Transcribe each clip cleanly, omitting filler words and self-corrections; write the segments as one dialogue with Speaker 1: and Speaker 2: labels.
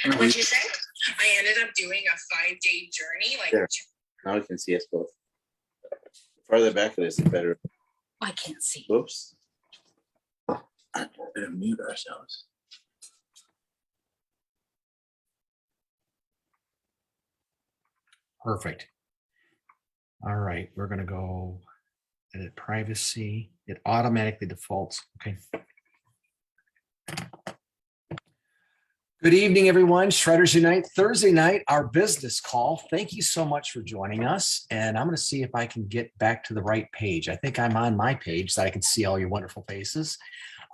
Speaker 1: What'd you say? I ended up doing a 5-day journey.
Speaker 2: There. Now we can see us both. Farther back it is, the better.
Speaker 3: I can't see.
Speaker 2: Oops. Better mute ourselves.
Speaker 4: Perfect. All right, we're going to go edit privacy. It automatically defaults. Okay. Good evening, everyone. Shredders Unite, Thursday night, our business call. Thank you so much for joining us. And I'm going to see if I can get back to the right page. I think I'm on my page so I can see all your wonderful faces.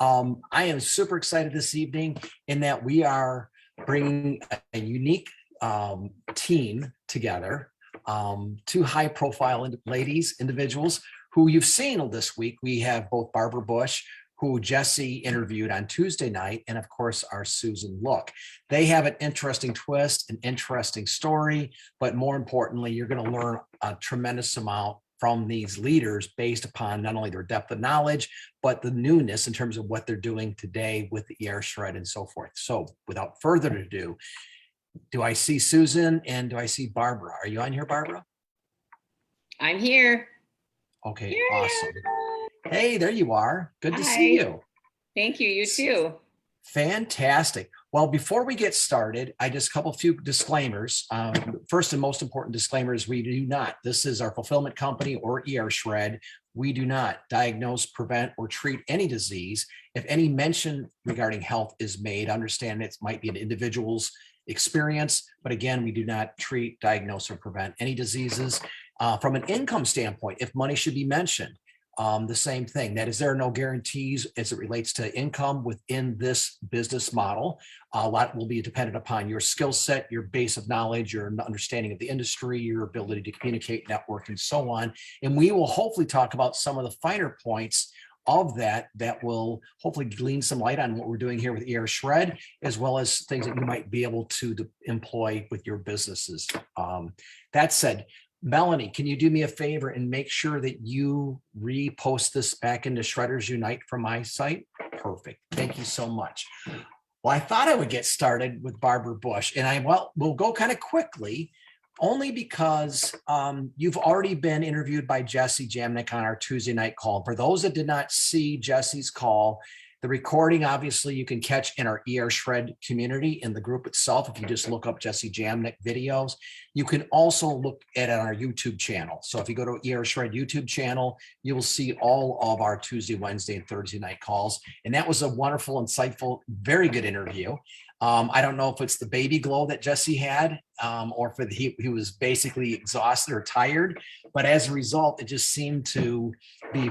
Speaker 4: I am super excited this evening in that we are bringing a unique team together. Two high-profile individuals who you've seen this week. We have both Barbara Busch, who Jesse interviewed on Tuesday night, and of course, our Susan Look. They have an interesting twist, an interesting story, but more importantly, you're going to learn a tremendous amount from these leaders based upon not only their depth of knowledge, but the newness in terms of what they're doing today with the ER Shred and so forth. So without further ado, do I see Susan and do I see Barbara? Are you on here, Barbara?
Speaker 3: I'm here.
Speaker 4: Okay,
Speaker 3: Here
Speaker 4: awesome. Hey, there you are. Good to
Speaker 3: Hi.
Speaker 4: see you.
Speaker 3: Thank you. You too.
Speaker 4: Fantastic. Well, before we get started, I just a few disclaimers. First and most important disclaimer is we do not, this is our fulfillment company or ER Shred. We do not diagnose, prevent, or treat any disease. If any mention regarding health is made, understand it might be an individual's experience, but again, we do not treat, diagnose, or prevent any diseases. From an income standpoint, if money should be mentioned, the same thing. That is, there are no guarantees as it relates to income within this business model. A lot will be dependent upon your skill set, your base of knowledge, your understanding of the industry, your ability to communicate, network, and so on. And we will hopefully talk about some of the finer points of that will hopefully glean some light on what we're doing here with ER Shred, as well as things that you might be able to employ with your businesses. That said, Melanie, can you do me a favor and make sure that you repost this back into Shredders Unite from my site? Perfect. Thank you so much. Well, I thought I would get started with Barbara Busch, and we'll go kind of quickly, only because you've already been interviewed by Jesse Jamnick on our Tuesday night call. For those that did not see Jesse's call, the recording, obviously, you can catch in our ER Shred community in the group itself. If you just look up Jesse Jamnick videos, you can also look at it on our YouTube channel. So if you go to ER Shred YouTube channel, you will see all of our Tuesday, Wednesday, and Thursday night calls. And that was a wonderful, insightful, very good interview. I don't know if it's the baby glow that Jesse had, or if he was basically exhausted or tired, but as a result, it just seemed to be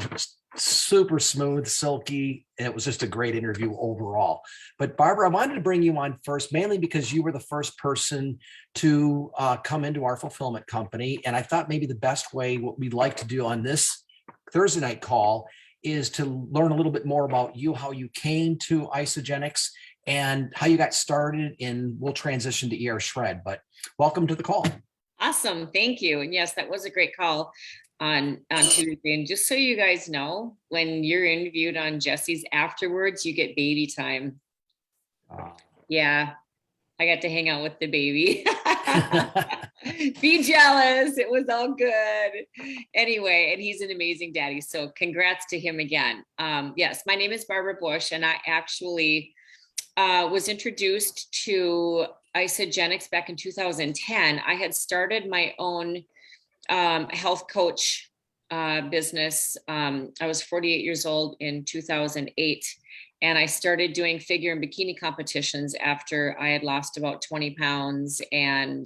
Speaker 4: super smooth, silky, and it was just a great interview overall. But Barbara, I wanted to bring you on first, mainly because you were the first person to come into our fulfillment company. And I thought maybe the best way, what we'd like to do on this Thursday night call is to learn a little bit more about you, how you came to Isagenix and how you got started, and we'll transition to ER Shred. But welcome to the call.
Speaker 3: Awesome. Thank you. And yes, that was a great call on Tuesday. And just so you guys know, when you're interviewed on Jesse's afterwards, you get baby time. Yeah, I got to hang out with the baby. Be jealous. It was all good. Anyway, and he's an amazing daddy. So congrats to him again. Yes, my name is Barbara Busch, and I actually was introduced to Isagenix back in 2010. I had started my own health coach business. I was 48 years old in 2008, and I started doing figure and bikini competitions after I had lost about 20 pounds. And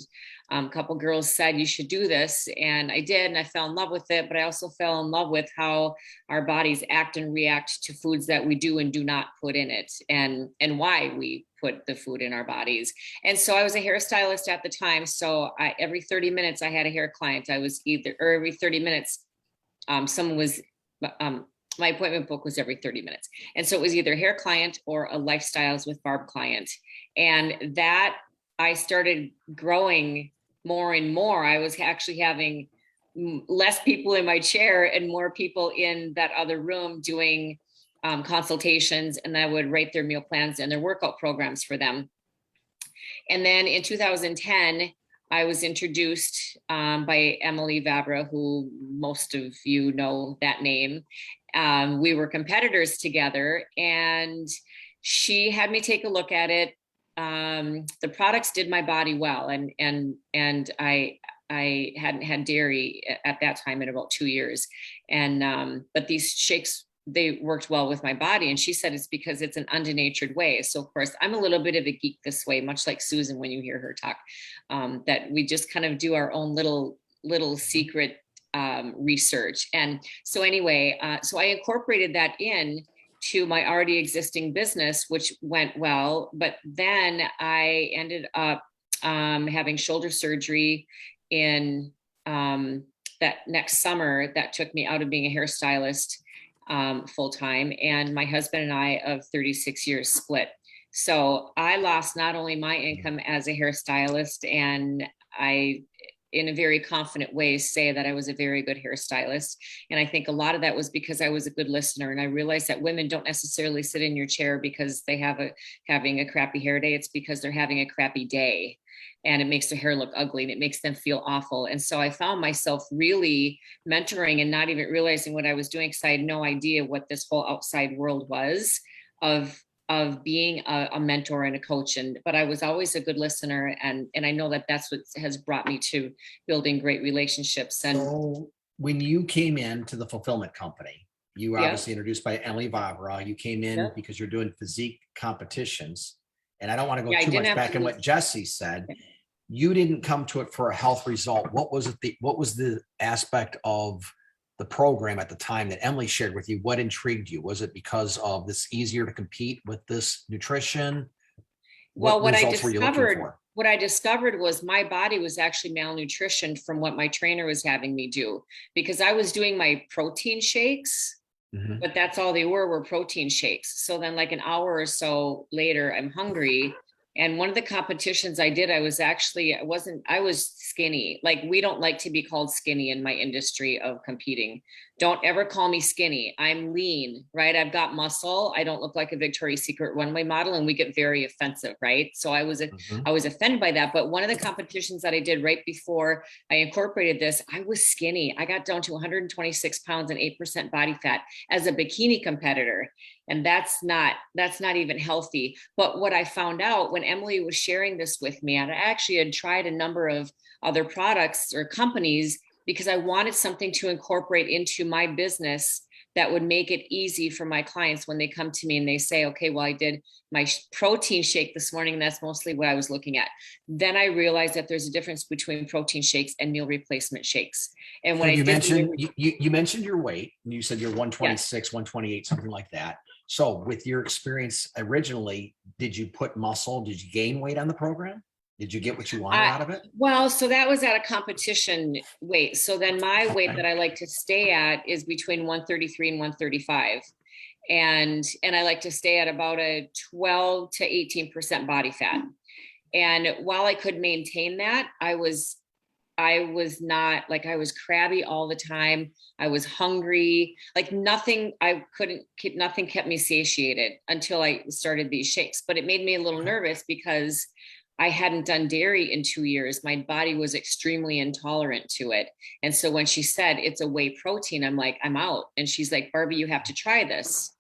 Speaker 3: a couple girls said, you should do this. And I did, and I fell in love with it. But I also fell in love with how our bodies act and react to foods that we do and do not put in it, and why we put the food in our bodies. And so I was a hairstylist at the time. So every 30 minutes I had a hair client. Every 30 minutes, someone was, my appointment book was every 30 minutes. And so it was either a hair client or a Lifestyles with Barb client. And that I started growing more and more. I was actually having less people in my chair and more people in that other room doing consultations, and I would write their meal plans and their workout programs for them. And then in 2010, I was introduced by Emily Vavra, who most of you know that name. We were competitors together, and she had me take a look at it. The products did my body well, and I hadn't had dairy at that time in about 2 years, and but these shakes, they worked well with my body. And she said it's because it's an undenatured way. So of course I'm a little bit of a geek this way, much like Susan when you hear her talk, that we just kind of do our own little secret research. And so anyway, so I incorporated that in to my already existing business, which went well. But then I ended up having shoulder surgery in that next summer. That took me out of being a hairstylist full time. And my husband and I of 36 years split. So I lost not only my income as a hairstylist, and I, in a very confident way, say that I was a very good hairstylist. And I think a lot of that was because I was a good listener. And I realized that women don't necessarily sit in your chair because they having a crappy hair day. It's because they're having a crappy day. And it makes their hair look ugly and it makes them feel awful. And so I found myself really mentoring and not even realizing what I was doing, because I had no idea what this whole outside world was of being a mentor and a coach. But I was always a good listener. And I know that that's what has brought me to building great relationships. And
Speaker 4: So when you came into the fulfillment company, you were obviously introduced by Emily Vavra. You came in because you're doing physique competitions. And I don't want to go too much back in what Jesse said. You didn't come to it for a health result. What was it? What was the aspect of the program at the time that Emily shared with you? What intrigued you? Was it because of this easier to compete with this nutrition?
Speaker 3: Well, what I discovered was my body was actually malnutritioned from what my trainer was having me do, because I was doing my protein shakes. Mm-hmm. But that's all they were protein shakes. So then like an hour or so later, I'm hungry. And one of the competitions I did, I was skinny. Like, we don't like to be called skinny in my industry of competing. Don't ever call me skinny. I'm lean, right? I've got muscle. I don't look like a Victoria's Secret runway model, and we get very offensive, right? So I was offended by that. But one of the competitions that I did right before I incorporated this, I was skinny. I got down to 126 pounds and 8% body fat as a bikini competitor. And that's not even healthy. But what I found out when Emily was sharing this with me, and I actually had tried a number of other products or companies because I wanted something to incorporate into my business that would make it easy for my clients when they come to me and they say, okay, well, I did my protein shake this morning, and that's mostly what I was looking at. Then I realized that there's a difference between protein shakes and meal replacement shakes. And when
Speaker 4: you mentioned your weight, and you said you're 126, 128, something like that. So with your experience originally, did you put muscle? Did you gain weight on the program? Did you get what you wanted out of it?
Speaker 3: Well, so that was at a competition weight. So then my weight that I like to stay at is between 133 and 135. And I like to stay at about a 12 to 18% body fat. And while I could maintain that, I was not, like, I was crabby all the time. I was hungry, like nothing kept me satiated until I started these shakes. But it made me a little nervous because I hadn't done dairy in 2 years. My body was extremely intolerant to it. And so when she said it's a whey protein, I'm like, I'm out. And she's like, Barbie, you have to try this.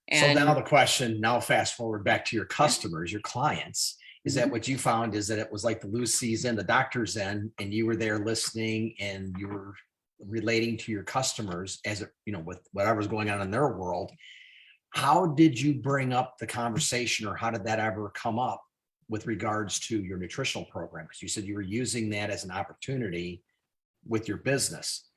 Speaker 4: And so now the question, now fast forward back to your customers, your clients, is that what you found is that it was like the loose season, the doctor's in, and you were there listening and you were relating to your customers as, with whatever's going on in their world. How did you bring up the conversation, or how did that ever come up with regards to your nutritional program? Because you said you were using that as an opportunity with your business.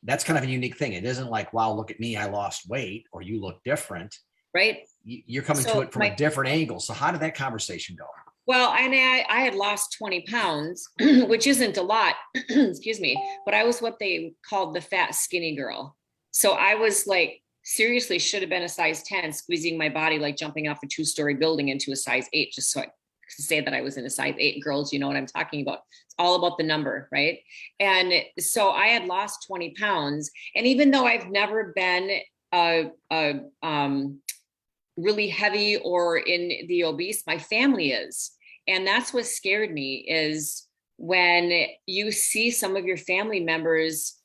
Speaker 4: That's kind of a unique thing. It isn't like, wow, look at me, I lost weight, or you look different.
Speaker 3: Right.
Speaker 4: You're coming to it from a different angle. So how did that conversation go?
Speaker 3: Well, I had lost 20 pounds, which isn't a lot, excuse me, but I was what they called the fat skinny girl. So I was like, seriously should have been a size 10, squeezing my body like jumping off a 2-story building into a size 8, just so I could say that I was in a size 8. Girls, you know what I'm talking about. It's all about the number, right? And so I had lost 20 pounds. And even though I've never been really heavy or in the obese, my family is. And that's what scared me, is when you see some of your family members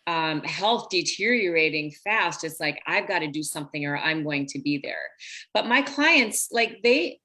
Speaker 3: health deteriorating fast, it's like, I've got to do something or I'm going to be there. But my clients, like they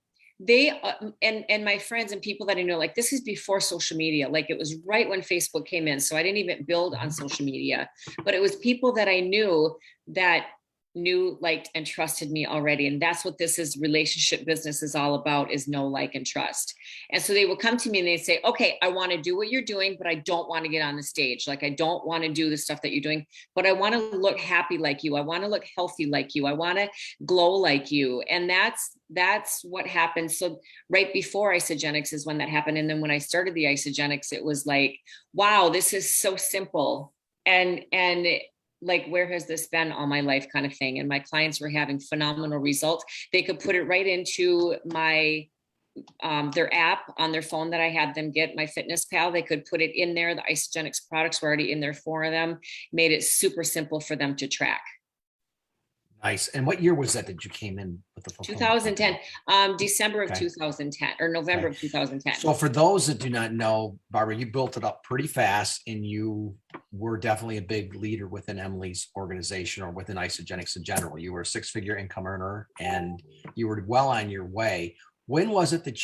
Speaker 3: and my friends and people that I know, like this is before social media. Like it was right when Facebook came in. So I didn't even build on social media, but it was people that I knew that knew, liked, and trusted me already. And that's what this is. Relationship business is all about, is know, like, and trust. And so they will come to me and they say, okay, I want to do what you're doing, but I don't want to get on the stage. Like, I don't want to do the stuff that you're doing, but I want to look happy like you. I want to look healthy like you. I want to glow like you. And that's what happened. So right before Isagenix is when that happened. And then when I started the Isagenix, it was like, wow, this is so simple. And like, where has this been all my life, kind of thing. And my clients were having phenomenal results. They could put it right into my their app on their phone that I had them get, my Fitness Pal. They could put it in there. The Isagenix products were already in there for them, made it super simple for them to track.
Speaker 4: Nice. And what year was that you came in with the fulfillment
Speaker 3: 2010,
Speaker 4: company?
Speaker 3: December of
Speaker 4: Okay.
Speaker 3: 2010 or November of 2010.
Speaker 4: So for those that do not know, Barbara, you built it up pretty fast, and you were definitely a big leader within Emily's organization, or within Isagenix in general. You were a six-figure income earner, and you were well on your way. When was it that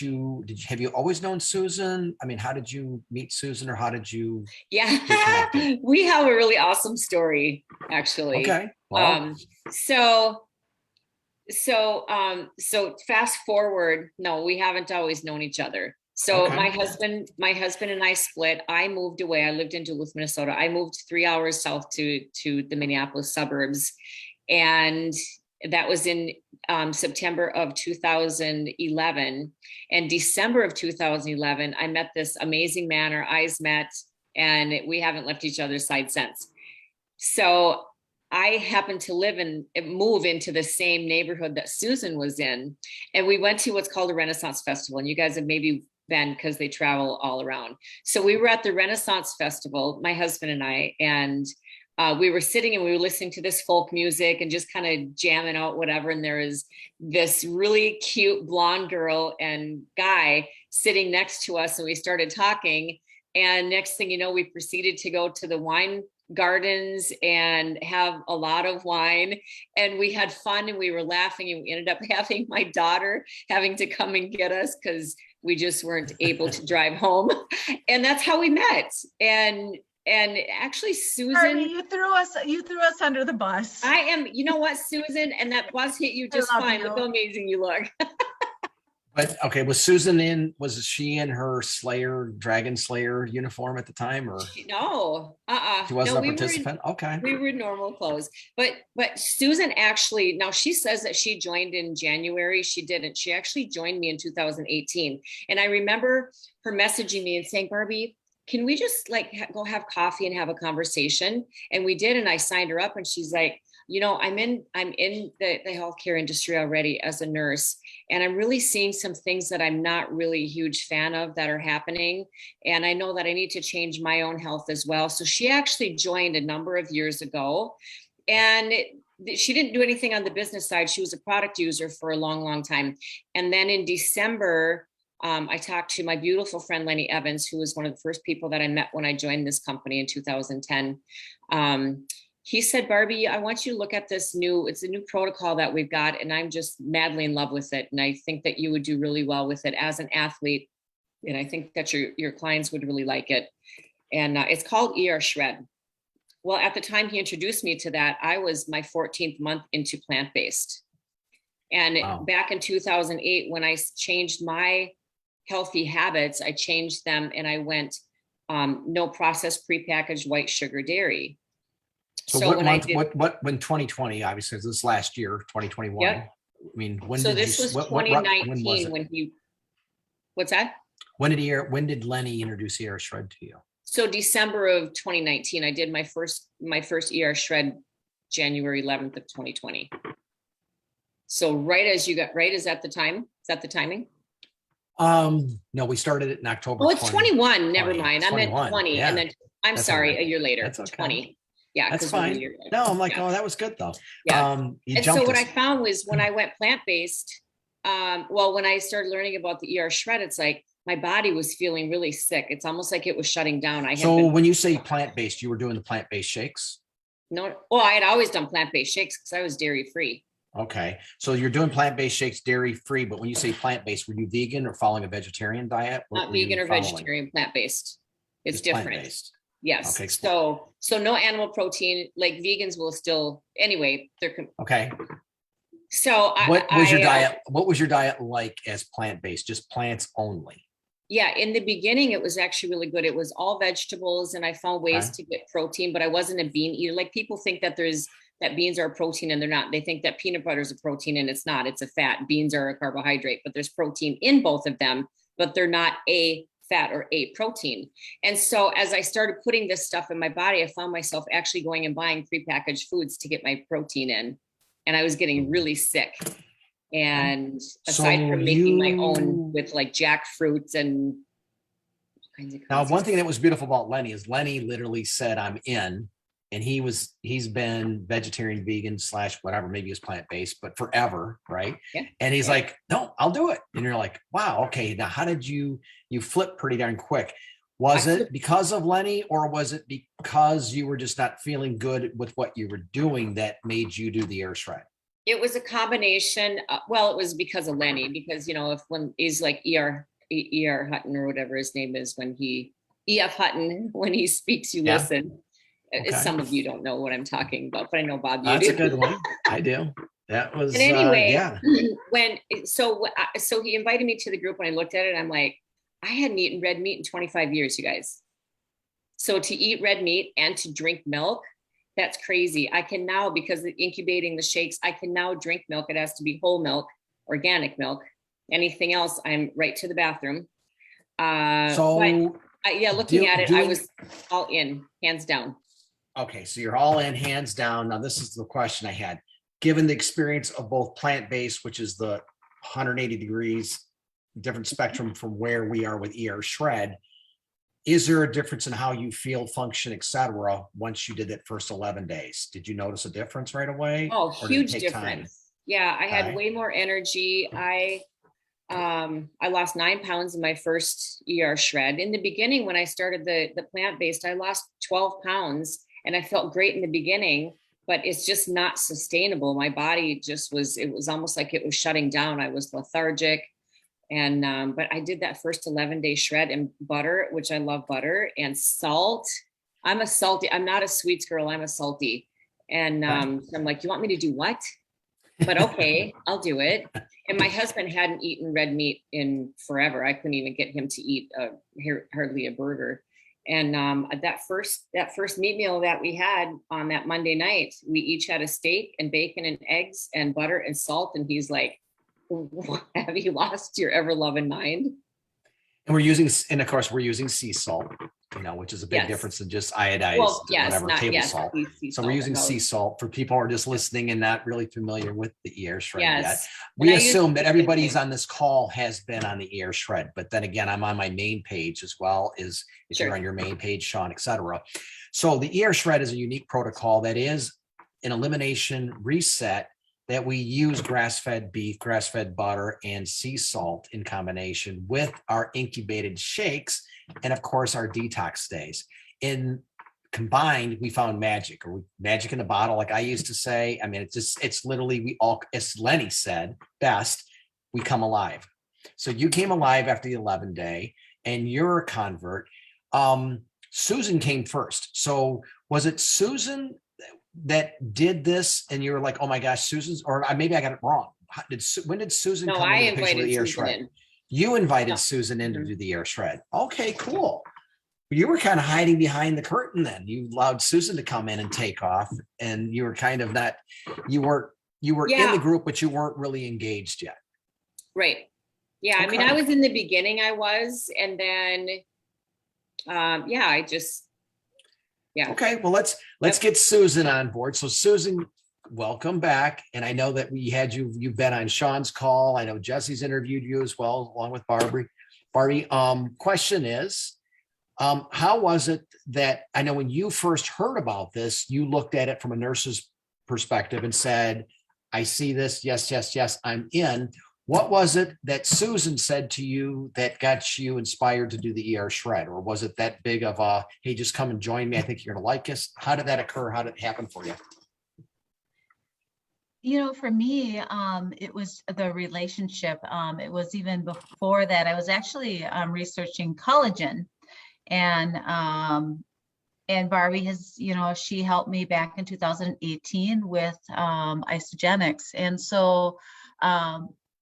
Speaker 4: have you always known Susan? I mean, how did you meet Susan, or how did you?
Speaker 3: Yeah, we have a really awesome story, actually.
Speaker 4: Okay. Well,
Speaker 3: So fast forward, no, we haven't always known each other. So
Speaker 4: Okay.
Speaker 3: my husband and I split. I moved away. I lived in Duluth, Minnesota. I moved 3 hours south to the Minneapolis suburbs. And that was in September of 2011. And December of 2011, I met this amazing man. Our eyes met, and we haven't left each other's side since. So I happened to move into the same neighborhood that Susan was in. And we went to what's called a Renaissance Festival. And you guys have maybe been, because they travel all around. So we were at the Renaissance Festival, my husband and I, and we were sitting and we were listening to this folk music and just kind of jamming out whatever. And there is this really cute blonde girl and guy sitting next to us. And we started talking. And next thing you know, we proceeded to go to the wine gardens and have a lot of wine, and we had fun and we were laughing, and we ended up having my daughter having to come and get us because we just weren't able to drive home. And that's how we met. And actually, Susan,
Speaker 5: Harvey, you threw us under the bus.
Speaker 3: I am, you know what, Susan, and that bus hit you just fine. Look how amazing you look.
Speaker 4: but okay, was she in her Dragon Slayer uniform at the time, or?
Speaker 3: No,
Speaker 4: She wasn't a participant? Okay.
Speaker 3: We were in normal clothes. But Susan actually, now she says that she joined in January. She didn't. She actually joined me in 2018. And I remember her messaging me and saying, Barbie, can we just go have coffee and have a conversation? And we did. And I signed her up, and she's like, you know, I'm in the healthcare industry already as a nurse, and I'm really seeing some things that I'm not really a huge fan of that are happening. And I know that I need to change my own health as well. So she actually joined a number of years ago, and she didn't do anything on the business side. She was a product user for a long, long time. And then in December, I talked to my beautiful friend, Lenny Evans, who was one of the first people that I met when I joined this company in 2010. He said, Barbie, I want you to look at it's a new protocol that we've got, and I'm just madly in love with it. And I think that you would do really well with it as an athlete. And I think that your clients would really like it. And it's called ER Shred. Well, at the time he introduced me to that, I was my 14th month into plant-based. And
Speaker 4: Wow.
Speaker 3: Back in 2008, when I changed my healthy habits, I changed them and I went no processed, prepackaged white sugar dairy.
Speaker 4: So when 2020, obviously this last year, 2021.
Speaker 3: Yep.
Speaker 4: I mean, when
Speaker 3: So
Speaker 4: did
Speaker 3: this was 2019 what's that?
Speaker 4: When did Lenny introduce ER Shred to you?
Speaker 3: So December of 2019, I did my first ER Shred January 11th of 2020. So is that the time? Is that the timing?
Speaker 4: No, we started it in October.
Speaker 3: Oh, it's 21. Never mind. I meant 20.
Speaker 4: Yeah.
Speaker 3: And then
Speaker 4: That's
Speaker 3: sorry,
Speaker 4: all right.
Speaker 3: a year later.
Speaker 4: That's okay.
Speaker 3: 20. Yeah.
Speaker 4: That's fine. No, I'm like,
Speaker 3: Yeah.
Speaker 4: Oh, that was good though.
Speaker 3: Yeah.
Speaker 4: You
Speaker 3: And
Speaker 4: jumped
Speaker 3: so what
Speaker 4: us.
Speaker 3: I found was when I went plant-based, Well, when I started learning about the ER shred, it's like my body was feeling really sick. It's almost like it was shutting down. I had
Speaker 4: So
Speaker 3: been,
Speaker 4: when you say plant-based, you were doing the plant-based shakes?
Speaker 3: no, well, I had always done plant-based shakes because I was dairy free.
Speaker 4: Okay, so you're doing plant-based shakes, dairy-free, but when you say plant-based, were you vegan or following a vegetarian diet? What
Speaker 3: Not
Speaker 4: were you
Speaker 3: vegan or
Speaker 4: following?
Speaker 3: vegetarian, plant-based. It's
Speaker 4: Just
Speaker 3: different.
Speaker 4: plant-based.
Speaker 3: Yes.
Speaker 4: Okay.
Speaker 3: So no animal protein, like vegans will still, anyway,
Speaker 4: Okay,
Speaker 3: so
Speaker 4: what was your
Speaker 3: I,
Speaker 4: diet? What was your diet like as plant-based, just plants only?
Speaker 3: yeah, in the beginning, it was actually really good. It was all vegetables and I found ways
Speaker 4: Okay.
Speaker 3: to get protein, but I wasn't a bean eater. Like people think that that beans are a protein and they're not. They think that peanut butter is a protein and it's not. It's a fat. Beans are a carbohydrate, but there's protein in both of them, but they're not a fat or a protein. And so as I started putting this stuff in my body, I found myself actually going and buying prepackaged foods to get my protein in. And I was getting really sick. And aside
Speaker 4: So
Speaker 3: from making my own with like jackfruits and all kinds of
Speaker 4: Now,
Speaker 3: crazy
Speaker 4: one thing
Speaker 3: stuff.
Speaker 4: that was beautiful about Lenny is Lenny literally said, I'm in. And he's been vegetarian, vegan / whatever, maybe it's plant-based, but forever, right?
Speaker 3: Yeah.
Speaker 4: And he's
Speaker 3: Yeah.
Speaker 4: like, no, I'll do it. And you're like, wow, okay. Now, how did you flip pretty darn quick? Was it because of Lenny, or was it because you were just not feeling good with what you were doing that made you do the air shred?
Speaker 3: It was a combination. Well, it was because of Lenny, because, when he's like ER Hutton or whatever his name is, when he, EF Hutton, when he speaks, you
Speaker 4: Yeah.
Speaker 3: listen.
Speaker 4: Okay.
Speaker 3: Some of you don't know what I'm talking about, but I know Bob, you
Speaker 4: That's
Speaker 3: do.
Speaker 4: a good one. I do. That was,
Speaker 3: And anyway,
Speaker 4: yeah.
Speaker 3: So he invited me to the group and I looked at it. I'm like, I hadn't eaten red meat in 25 years, you guys. So to eat red meat and to drink milk, that's crazy. I can now, because of incubating the shakes, I can now drink milk. It has to be whole milk, organic milk. Anything else, I'm right to the bathroom. Looking at it, I was all in, hands down.
Speaker 4: Okay, so you're all in, hands down. Now, this is the question I had. Given the experience of both plant-based, which is the 180 degrees, different spectrum from where we are with ER shred, is there a difference in how you feel, function, et cetera, once you did that first 11 days? Did you notice a difference right away?
Speaker 3: Oh,
Speaker 4: or did it
Speaker 3: huge
Speaker 4: take
Speaker 3: difference.
Speaker 4: time?
Speaker 3: Yeah, I had
Speaker 4: Okay.
Speaker 3: way more energy. I lost 9 pounds in my first ER shred. In the beginning, when I started the plant-based, I lost 12 pounds and I felt great in the beginning, but it's just not sustainable. My body it was almost like it was shutting down. I was lethargic. And, but I did that first 11-day shred, and butter, which I love butter, and salt. I'm not a sweets girl. I'm a salty. And so I'm like, you want me to do what? But okay, I'll do it. And my husband hadn't eaten red meat in forever. I couldn't even get him to eat hardly a burger. And that first meat meal that we had on that Monday night, we each had a steak and bacon and eggs and butter and salt. And he's like, have you lost your ever loving mind?
Speaker 4: And of course, we're using sea salt, which is a big difference than just iodized, table salt. So we're using sea salt for people who are just listening and not really familiar with the ER shred yet. We assume that everybody's on this call has been on the ER shred, but then again, I'm on my main page as well as if you're on your main page, Sean, et cetera. So the ER shred is a unique protocol that is an elimination reset that we use grass-fed beef, grass-fed butter, and sea salt in combination with our incubated shakes, and of course our detox days. In combined, we found magic in a bottle, like I used to say. I mean, it's literally, as Lenny said best, we come alive. So you came alive after the 11-day, and you're a convert. Susan came first. So was it Susan that did this and you were like, oh my gosh, Susan's, or maybe I got it wrong. When did Susan come into the picture of the ER shred? You invited Susan in to do the ER shred. Okay, cool. You were kind of hiding behind the curtain then. You allowed Susan to come in and take off, and you were kind of not, you were in the group, but you weren't really engaged yet.
Speaker 3: Right. Yeah. Okay. I mean, I was in the beginning, and then, yeah.
Speaker 4: Okay. Well, let's get Susan on board. So Susan, welcome back. And I know that you've been on Sean's call. I know Jesse's interviewed you as well, along with Barbie. Question is, how was it that, I know when you first heard about this, you looked at it from a nurse's perspective and said, I see this. Yes, I'm in. What was it that Susan said to you that got you inspired to do the ER shred? Or was it that big of a, hey, just come and join me. I think you're going to like us. How did that occur? How did it happen for you?
Speaker 5: For me, it was the relationship. It was even before that. I was actually researching collagen, and Barbie has, she helped me back in 2018 with Isagenix. And so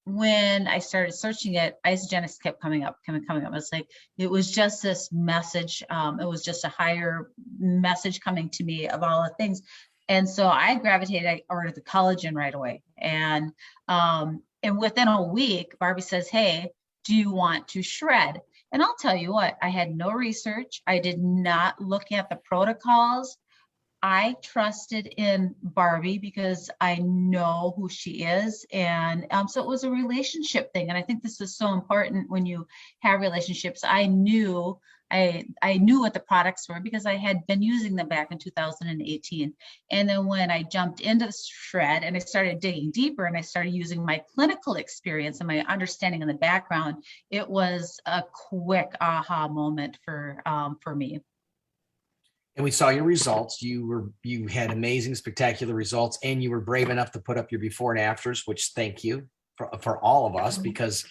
Speaker 5: when I started searching it, Isagenix kept coming up. It's like, it was just this message. It was just a higher message coming to me of all the things. And so I ordered the collagen right away. And within a week, Barbie says, hey, do you want to shred? And I'll tell you what, I had no research. I did not look at the protocols. I trusted in Barbie because I know who she is. And so it was a relationship thing. And I think this is so important when you have relationships. I knew what the products were because I had been using them back in 2018. And then when I jumped into the shred and I started digging deeper and I started using my clinical experience and my understanding in the background, it was a quick aha moment for me.
Speaker 4: And we saw your results. You had amazing, spectacular results, and you were brave enough to put up your before and afters, which thank you for all of us, because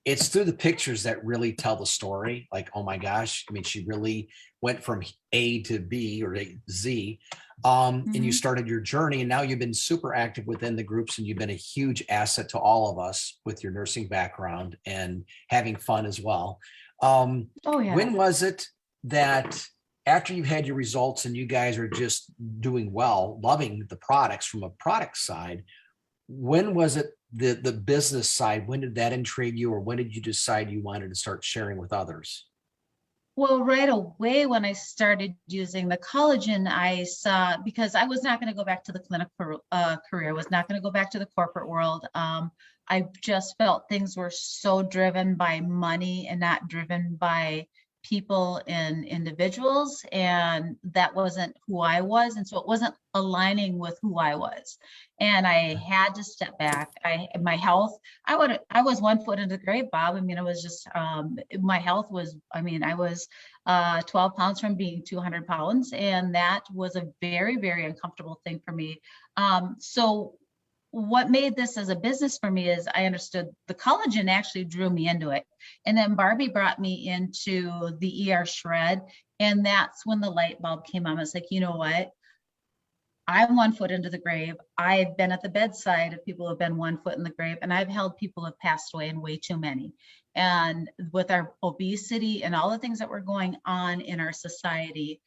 Speaker 4: it's through the pictures that really tell the story. Like, oh my gosh, I mean, she really went from A to B or Z, and you started your journey, and now you've been super active within the groups, and you've been a huge asset to all of us with your nursing background and having fun as well. When was it that, after you had your results and you guys are just doing well, loving the products from a product side, when was it the business side? When did that intrigue you, or when did you decide you wanted to start sharing with others?
Speaker 5: Well, right away when I started using the collagen, I saw, because I was not going to go back to the clinical career, I was not going to go back to the corporate world. I just felt things were so driven by money and not driven by people and individuals, and that wasn't who I was, and so it wasn't aligning with who I was, and I had to step back. My health, I was 1 foot in the grave, Bob. I mean, it was just my health was, I was 12 pounds from being 200 pounds, and that was a very, very uncomfortable thing for me. So what made this as a business for me is I understood the collagen actually drew me into it. And then Barbie brought me into the ER shred. And that's when the light bulb came on. I was like, you know what? I'm 1 foot into the grave. I've been at the bedside of people who have been 1 foot in the grave, and I've held people who have passed away, and way too many. And with our obesity and all the things that were going on in our society,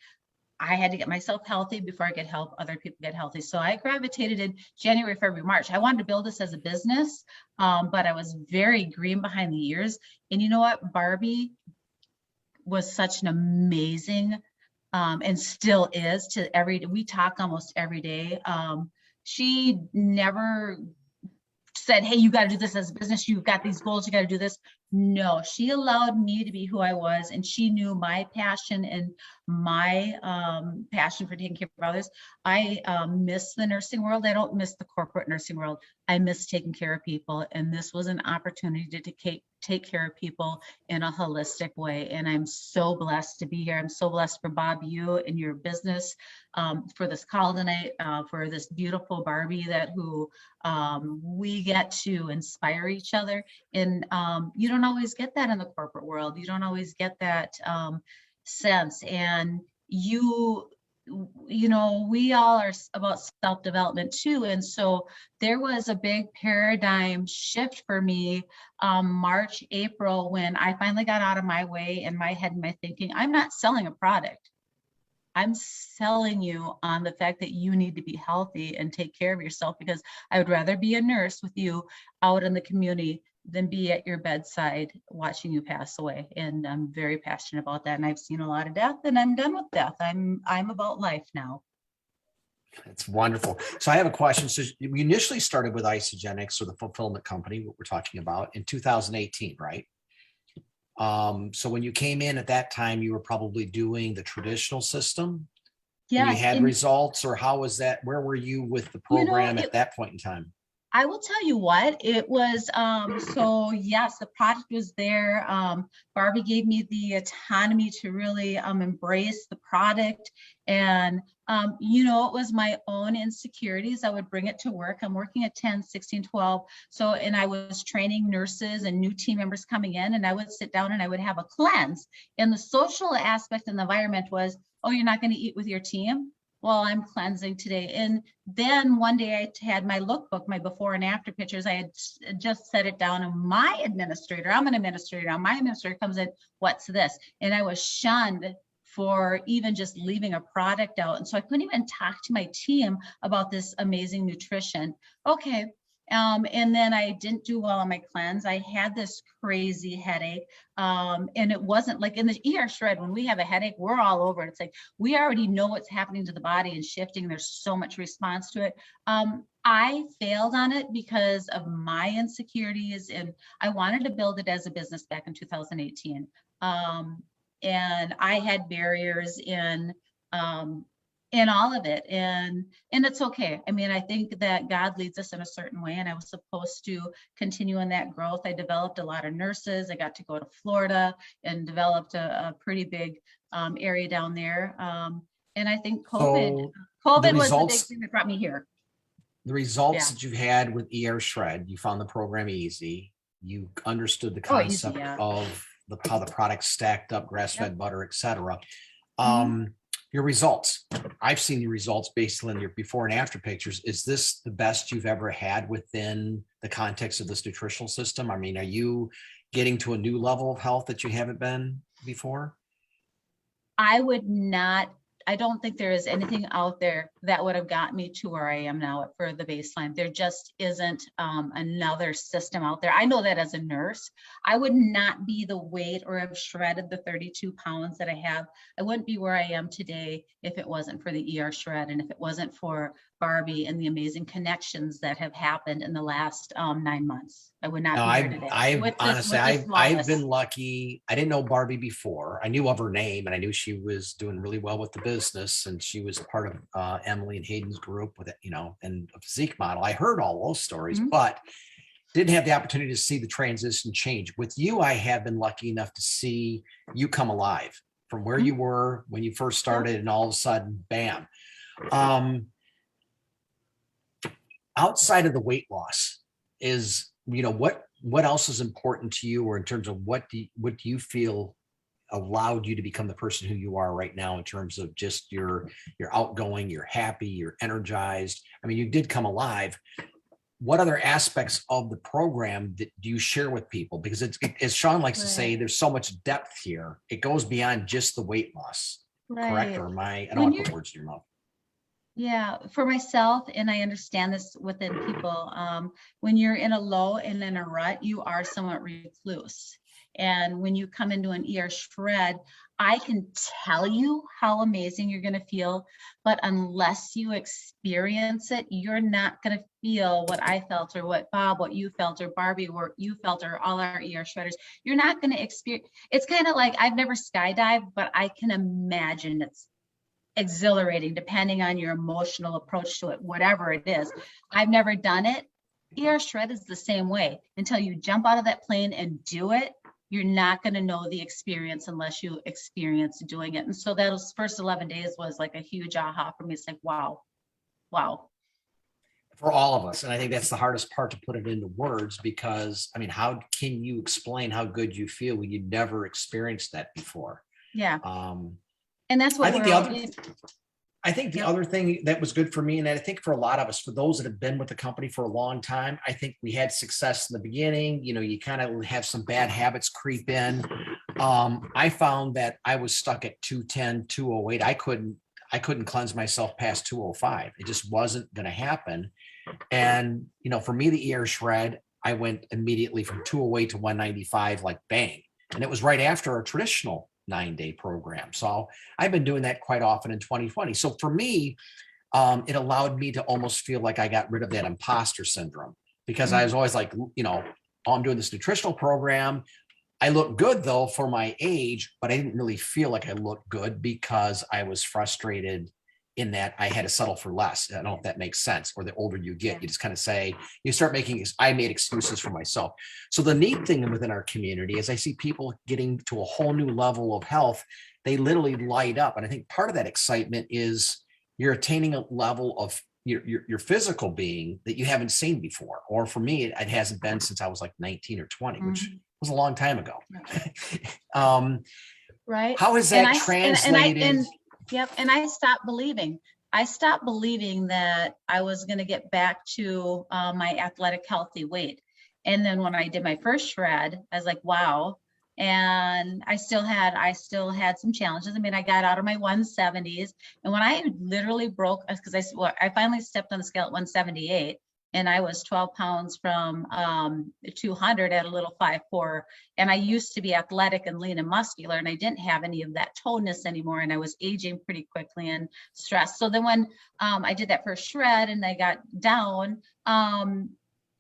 Speaker 5: I had to get myself healthy before I could help other people get healthy. So I gravitated in January, February, March. I wanted to build this as a business, but I was very green behind the ears. And you know what? Barbie was such an amazing, and still is we talk almost every day. She never said, hey, you got to do this as a business. You've got these goals. You got to do this. No, she allowed me to be who I was, and she knew my passion and my passion for taking care of others. I miss the nursing world. I don't miss the corporate nursing world. I miss taking care of people, and this was an opportunity to take care of people in a holistic way. And I'm so blessed to be here. I'm so blessed for Bob, you and your business, for this call tonight, for this beautiful Barbie who we get to inspire each other. And you don't always get that in the corporate world. You don't always get that sense. And we all are about self-development too. And so there was a big paradigm shift for me, March, April, when I finally got out of my way in my head and my thinking. I'm not selling a product. I'm selling you on the fact that you need to be healthy and take care of yourself, because I would rather be a nurse with you out in the community than be at your bedside watching you pass away. And I'm very passionate about that. And I've seen a lot of death, and I'm done with death. I'm about life now.
Speaker 4: That's wonderful. So I have a question. So we initially started with Isagenix, or the fulfillment company, what we're talking about, in 2018, right? So when you came in at that time, you were probably doing the traditional system.
Speaker 5: Yeah.
Speaker 4: You had results, or how was that? Where were you with the program at that point in time?
Speaker 5: I will tell you what, it was, so yes, the product was there. Barbie gave me the autonomy to really embrace the product. And, you know, it was my own insecurities. I would bring it to work. I'm working at 10, 16, 12. So, and I was training nurses and new team members coming in, and I would sit down and I would have a cleanse. And the social aspect and the environment was, oh, you're not going to eat with your team? Well, I'm cleansing today. And then one day I had my lookbook, my before and after pictures. I had just set it down, and my administrator, I'm an administrator now, my administrator comes in, what's this? And I was shunned for even just leaving a product out. And so I couldn't even talk to my team about this amazing nutrition. Okay. And then I didn't do well on my cleanse. I had this crazy headache. And it wasn't like in the ER shred, when we have a headache, we're all over it. It's like, we already know what's happening to the body and shifting. There's so much response to it. I failed on it because of my insecurities, and I wanted to build it as a business back in 2018. And I had barriers in all of it, and it's okay. I mean, I think that God leads us in a certain way, and I was supposed to continue in that growth. I developed a lot of nurses. I got to go to Florida and developed a pretty big area down there. And I think COVID was the big thing that brought me here.
Speaker 4: The results that you've had with ER Shred, you found the program easy. You understood the concept of how the product stacked up, grass-fed butter, etc. Your results. I've seen your results based on your before and after pictures. Is this the best you've ever had within the context of this nutritional system? I mean, are you getting to a new level of health that you haven't been before?
Speaker 5: I don't think there is anything out there that would have got me to where I am now for the baseline. There just isn't another system out there. I know that as a nurse, I would not be the weight or have shredded the 32 pounds that I have. I wouldn't be where I am today if it wasn't for the ER shred, and if it wasn't for Barbie and the amazing connections that have happened in the last 9 months. I would not be here today.
Speaker 4: I've been lucky. I didn't know Barbie before. I knew of her name, and I knew she was doing really well with the business, and she was part of Emily and Hayden's group with it, you know, and a physique model. I heard all those stories, but didn't have the opportunity to see the transition change. With you, I have been lucky enough to see you come alive from where you were when you first started, and all of a sudden, bam. Outside of the weight loss, is, you know, what else is important to you, or in terms of what do you feel allowed you to become the person who you are right now, in terms of just you're outgoing, you're happy, you're energized? I mean, you did come alive. What other aspects of the program that do you share with people? Because it's, as Sean likes to say, there's so much depth here. It goes beyond just the weight loss. Correct? Or I don't want to put words in your mouth.
Speaker 5: Yeah, for myself, and I understand this within people, when you're in a low and in a rut, you are somewhat recluse. And when you come into an ER shred, I can tell you how amazing you're going to feel, but unless you experience it, you're not going to feel what I felt, or what Bob, what you felt, or Barbie, what you felt, or all our ER shredders. You're not going to experience. It's kind of like, I've never skydived, but I can imagine it's exhilarating depending on your emotional approach to it, whatever it is. I've never done it. ER shred is the same way. Until you jump out of that plane and do it, you're not going to know the experience unless you experience doing it. And so those first 11 days was like a huge aha for me. It's like, wow.
Speaker 4: For all of us. And I think that's the hardest part, to put it into words, because I mean, how can you explain how good you feel when you never experienced that before?
Speaker 5: Yeah. And that's what
Speaker 4: I think the other thing that was good for me, and I think for a lot of us, for those that have been with the company for a long time, I think we had success in the beginning. You know, you kind of have some bad habits creep in. I found that I was stuck at 210, 208. I couldn't cleanse myself past 205. It just wasn't going to happen. And, you know, for me, the ER shred, I went immediately from 208 to 195, like bang. And it was right after our traditional 9-day program. So I've been doing that quite often in 2020. So for me, it allowed me to almost feel like I got rid of that imposter syndrome, because I was always like, you know, oh, I'm doing this nutritional program. I look good though for my age, but I didn't really feel like I looked good because I was frustrated in that I had to settle for less. I don't know if that makes sense. Or the older you get,
Speaker 5: Yeah.
Speaker 4: you just kind of say, you start making, I made excuses for myself. So the neat thing within our community is I see people getting to a whole new level of health. They literally light up. And I think part of that excitement is you're attaining a level of your physical being that you haven't seen before. Or for me, it hasn't been since I was like 19 or 20, which was a long time ago.
Speaker 5: Right.
Speaker 4: How is
Speaker 5: And
Speaker 4: that
Speaker 5: I-
Speaker 4: translated?
Speaker 5: Yep. And I stopped believing. I stopped believing that I was going to get back to my athletic, healthy weight. And then when I did my first shred, I was like, wow. And I still had some challenges. I mean, I got out of my 170s. And when I literally broke, because I finally stepped on the scale at 178. And I was 12 pounds from 200 at a little 5'4". And I used to be athletic and lean and muscular, and I didn't have any of that toneness anymore. And I was aging pretty quickly and stressed. So then when I did that first shred and I got down, and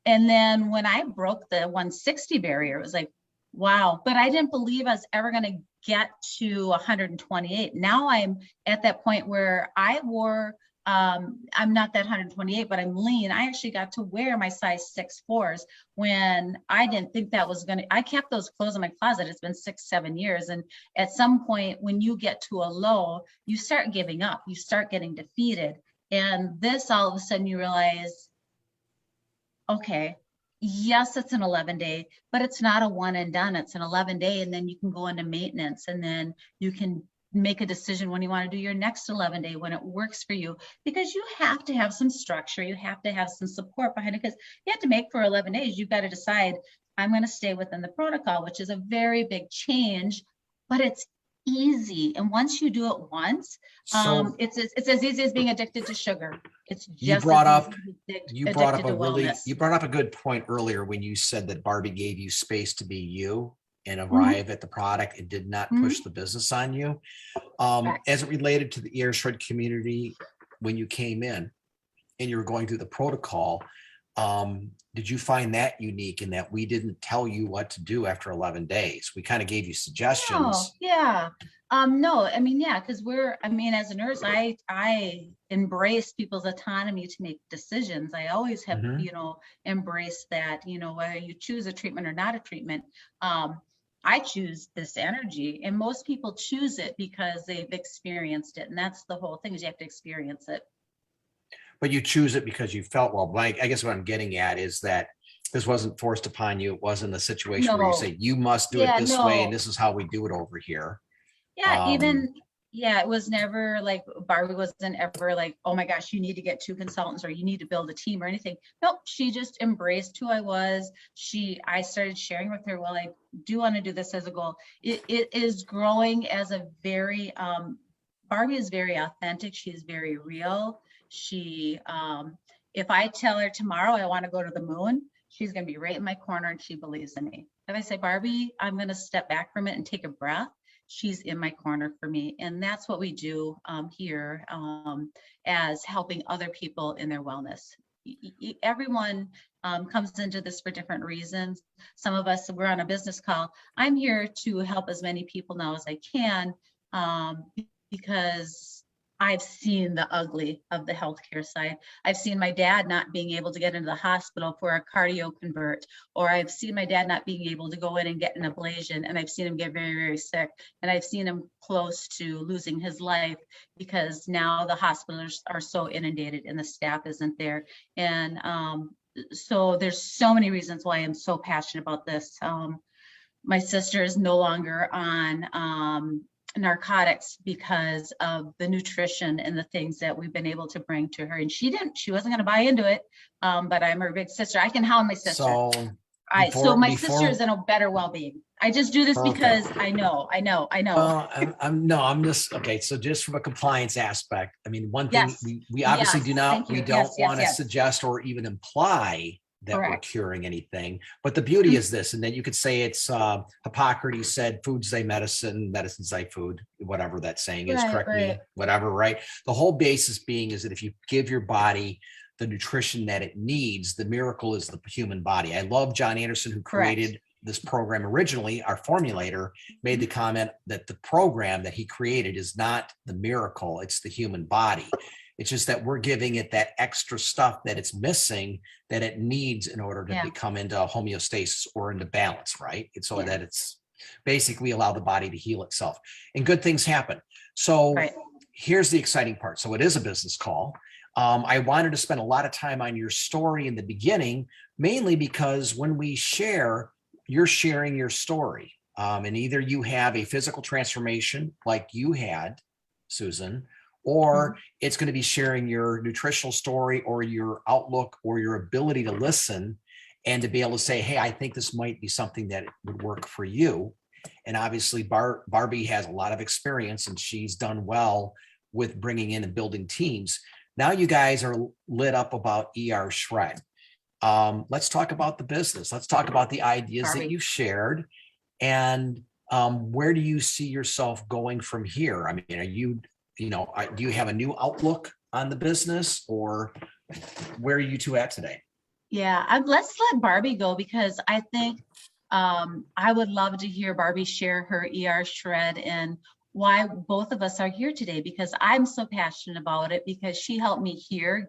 Speaker 5: then when I broke the 160 barrier, it was like, wow. But I didn't believe I was ever going to get to 128. Now I'm at that point where I wore, I'm not that 128, but I'm lean. I actually got to wear my size 6'4" when I didn't think that was going to, I kept those clothes in my closet. It's been 6-7 years. And at some point when you get to a low, you start giving up, you start getting defeated. And this, all of a sudden you realize, okay, yes, it's an 11-day, but it's not a one and done. It's an 11-day. And then you can go into maintenance, and then you can make a decision when you want to do your next 11-day, when it works for you, because you have to have some structure. You have to have some support behind it, because you have to make for 11 days. You've got to decide, I'm going to stay within the protocol, which is a very big change, but it's easy. And once you do it once,
Speaker 4: So
Speaker 5: it's as easy as being addicted to sugar. It's just
Speaker 4: you brought
Speaker 5: as
Speaker 4: up
Speaker 5: easy as
Speaker 4: you brought up
Speaker 5: addicted
Speaker 4: a
Speaker 5: to
Speaker 4: really
Speaker 5: wellness.
Speaker 4: you brought up a good point earlier when you said that Barbie gave you space to be you and
Speaker 5: Mm-hmm.
Speaker 4: arrive at the product and did not push the business on you.
Speaker 5: Correct.
Speaker 4: As it related to the shred community, when you came in and you were going through the protocol, did you find that unique in that we didn't tell you what to do after 11 days? We kind of gave you suggestions.
Speaker 5: Oh, yeah. No, I mean, yeah, because as a nurse, I embrace people's autonomy to make decisions. I always have,
Speaker 4: Mhm.
Speaker 5: Embraced that, whether you choose a treatment or not a treatment, I choose this energy, and most people choose it because they've experienced it. And that's the whole thing, is you have to experience it.
Speaker 4: But you choose it because you felt well. Like, I guess what I'm getting at is that this wasn't forced upon you. It wasn't a situation where you
Speaker 5: No.
Speaker 4: say, you must do it
Speaker 5: Yeah,
Speaker 4: this way, and
Speaker 5: no.
Speaker 4: this is how we do it over here.
Speaker 5: Yeah, it was never like, Barbie wasn't ever like, oh my gosh, you need to get 2 consultants or you need to build a team or anything. Nope, she just embraced who I was. I started sharing with her, well, I do want to do this as a goal. It is growing as a very, Barbie is very authentic. She's very real. She, if I tell her tomorrow I want to go to the moon, she's going to be right in my corner, and she believes in me. If I say, Barbie, I'm going to step back from it and take a breath, she's in my corner for me. And that's what we do here as helping other people in their wellness. Everyone comes into this for different reasons. Some of us, we're on a business call. I'm here to help as many people now as I can, because I've seen the ugly of the healthcare side. I've seen my dad not being able to get into the hospital for a cardio convert, or I've seen my dad not being able to go in and get an ablation, and I've seen him get very, very sick. And I've seen him close to losing his life because now the hospitals are so inundated and the staff isn't there. And so there's so many reasons why I'm so passionate about this. My sister is no longer on narcotics because of the nutrition and the things that we've been able to bring to her. And she wasn't going to buy into it. But I'm her big sister. I can hound my sister.
Speaker 4: So
Speaker 5: So my sister is in a better well-being. I just do this because I know.
Speaker 4: Well, I'm just, okay. So just from a compliance aspect, I mean, one thing
Speaker 5: Yes.
Speaker 4: we obviously
Speaker 5: Yes.
Speaker 4: do not,
Speaker 5: Thank you.
Speaker 4: we don't
Speaker 5: Yes,
Speaker 4: want to
Speaker 5: yes.
Speaker 4: suggest or even imply that we're
Speaker 5: Correct.
Speaker 4: curing anything. But the beauty is this, and then you could say it's Hippocrates said, food's thy medicine, medicine's thy food, whatever that saying is,
Speaker 5: Right,
Speaker 4: correct me,
Speaker 5: right.
Speaker 4: whatever, right? The whole basis being is that if you give your body the nutrition that it needs, the miracle is the human body. I love John Anderson, who
Speaker 5: Correct.
Speaker 4: created this program originally, our formulator made the comment that the program that he created is not the miracle, it's the human body. It's just that we're giving it that extra stuff that it's missing, that it needs in order to become into homeostasis or into balance, right? And so that it's basically allow the body to heal itself and good things happen. So here's the exciting part. So it is a business call. I wanted to spend a lot of time on your story in the beginning, mainly because when we share, you're sharing your story. And either you have a physical transformation like you had, Susan, or it's going to be sharing your nutritional story or your outlook or your ability to listen and to be able to say, hey, I think this might be something that would work for you. And obviously Barbie has a lot of experience and she's done well with bringing in and building teams. Now you guys are lit up about ER Shred. Let's talk about the business. Let's talk about the ideas that you shared and where do you see yourself going from here? I mean, are you, do you have a new outlook on the business or where are you two at today?
Speaker 5: Yeah, let's let Barbie go because I think I would love to hear Barbie share her ER Shred and why both of us are here today, because I'm so passionate about it because she helped me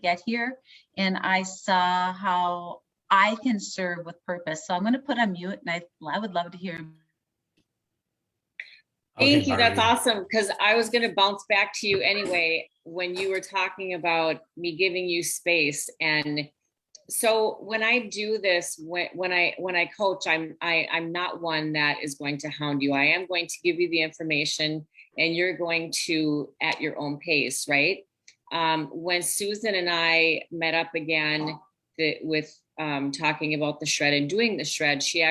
Speaker 5: get here, and I saw how I can serve with purpose. So I'm going to put on mute and I would love to hear.
Speaker 3: Thank you. That's awesome. Because I was going to bounce back to you anyway, when you were talking about me giving you space. And so when I do this, when I coach, I'm not one that is going to hound you. I am going to give you the information and you're going to at your own pace, right? When Susan and I met up again with talking about the shred and doing the shred, she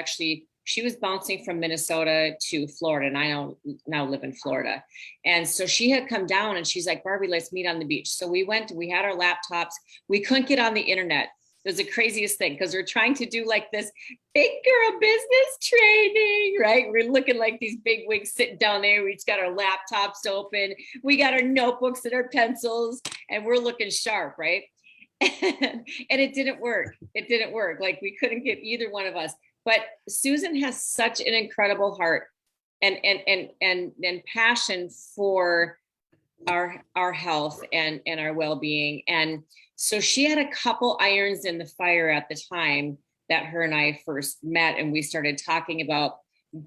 Speaker 3: was bouncing from Minnesota to Florida, and I now live in Florida. And so she had come down and she's like, Barbie, let's meet on the beach. So we had our laptops. We couldn't get on the internet. It was the craziest thing because we're trying to do like this big girl business training, right? We're looking like these big wigs sitting down there. We just got our laptops open. We got our notebooks and our pencils and we're looking sharp, right? And it didn't work. It didn't work. Like we couldn't get either one of us. But Susan has such an incredible heart and passion for our health and our well-being. And so she had a couple irons in the fire at the time that her and I first met, and we started talking about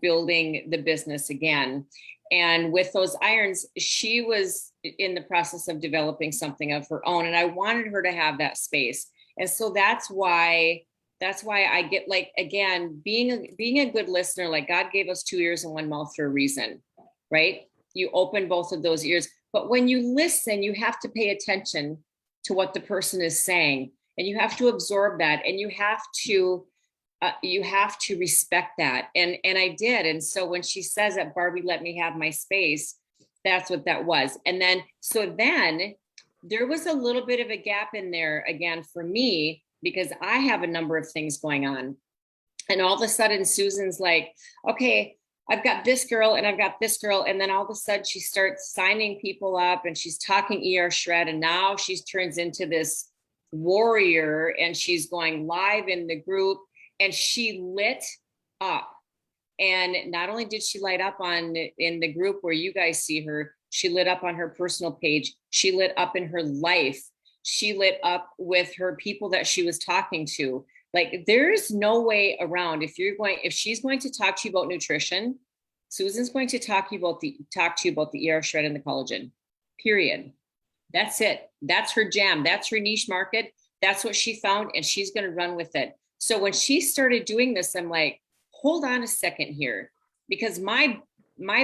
Speaker 3: building the business again. And with those irons, she was in the process of developing something of her own, and I wanted her to have that space. And so that's why I get, like, again, being a good listener, like God gave us 2 ears and 1 mouth for a reason, right? You open both of those ears, but when you listen, you have to pay attention to what the person is saying, and you have to absorb that, and you have to respect that. And I did. And so when she says that, Barbie, let me have my space, that's what that was. And then there was a little bit of a gap in there again for me, because I have a number of things going on. And all of a sudden Susan's like, okay, I've got this girl and I've got this girl. And then all of a sudden she starts signing people up and she's talking ER Shred. And now she turns into this warrior and she's going live in the group, and she lit up. And not only did she light up in the group where you guys see her, she lit up on her personal page. She lit up in her life. She lit up with her people that she was talking to. Like, there's no way around. If she's going to talk to you about nutrition, Susan's going to talk to you about the ER Shred and the collagen, period. That's it. That's her jam. That's her niche market. That's what she found, and she's going to run with it. So when she started doing this, I'm like, hold on a second here, because my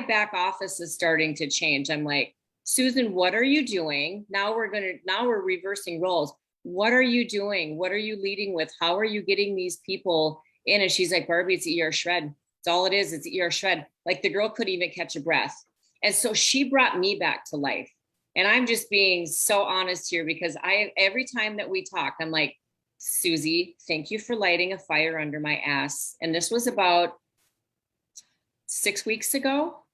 Speaker 3: back office is starting to change. I'm like, Susan, what are you doing? Now we're reversing roles. What are you doing? What are you leading with? How are you getting these people in? And she's like, Barbie, it's ER Shred. It's all it is. It's ER Shred. Like, the girl couldn't even catch a breath. And so she brought me back to life. And I'm just being so honest here, because every time that we talk, I'm like, Susie, thank you for lighting a fire under my ass. And this was about 6 weeks ago.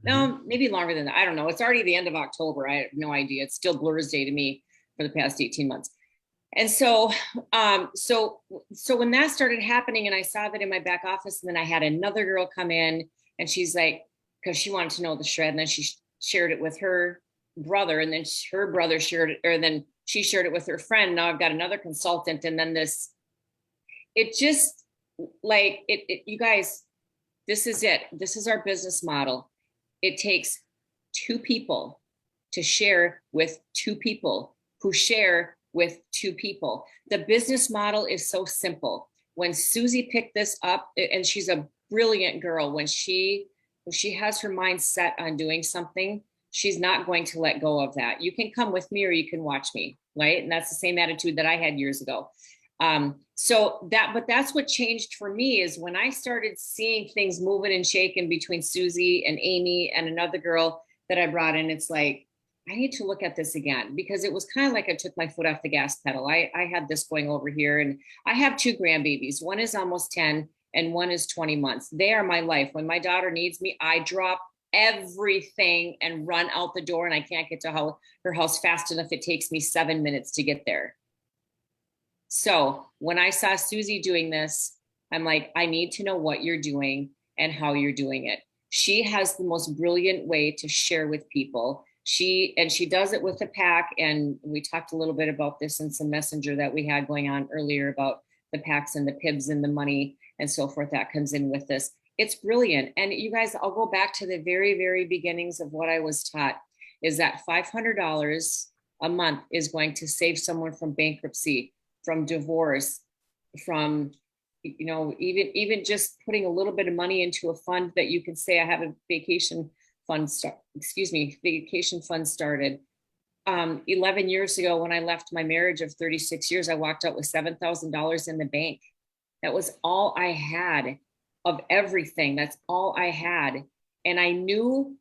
Speaker 3: No, maybe longer than that. I don't know. It's already the end of October. I have no idea. It's still Blur's Day to me for the past 18 months. And so, so when that started happening and I saw that in my back office, and then I had another girl come in and she's like, because she wanted to know the shred, and then she shared it with her brother, and then her brother shared it, or then she shared it with her friend. Now I've got another consultant, and then it just like you guys, this is it. This is our business model. It takes two people to share with two people who share with two people. The business model is so simple. When Susie picked this up, and she's a brilliant girl, when she has her mind set on doing something, she's not going to let go of that. You can come with me or you can watch me, right? And that's the same attitude that I had years ago. But that's what changed for me is when I started seeing things moving and shaking between Susie and Amy and another girl that I brought in. It's like, I need to look at this again, because it was kind of like I took my foot off the gas pedal. I had this going over here, and I have two grandbabies. One is almost 10 and one is 20 months. They are my life. When my daughter needs me, I drop everything and run out the door, and I can't get to her house fast enough. It takes me 7 minutes to get there. So when I saw Susie doing this, I'm like, I need to know what you're doing and how you're doing it. She has the most brilliant way to share with people. She does it with the pack. And we talked a little bit about this in some messenger that we had going on earlier about the packs and the pibs and the money and so forth that comes in with this. It's brilliant. And you guys, I'll go back to the very, very beginnings of what I was taught is that $500 a month is going to save someone from bankruptcy, from divorce, from, even just putting a little bit of money into a fund that you can say, I have a vacation fund started. 11 years ago, when I left my marriage of 36 years, I walked out with $7,000 in the bank. That was all I had of everything. That's all I had. And I knew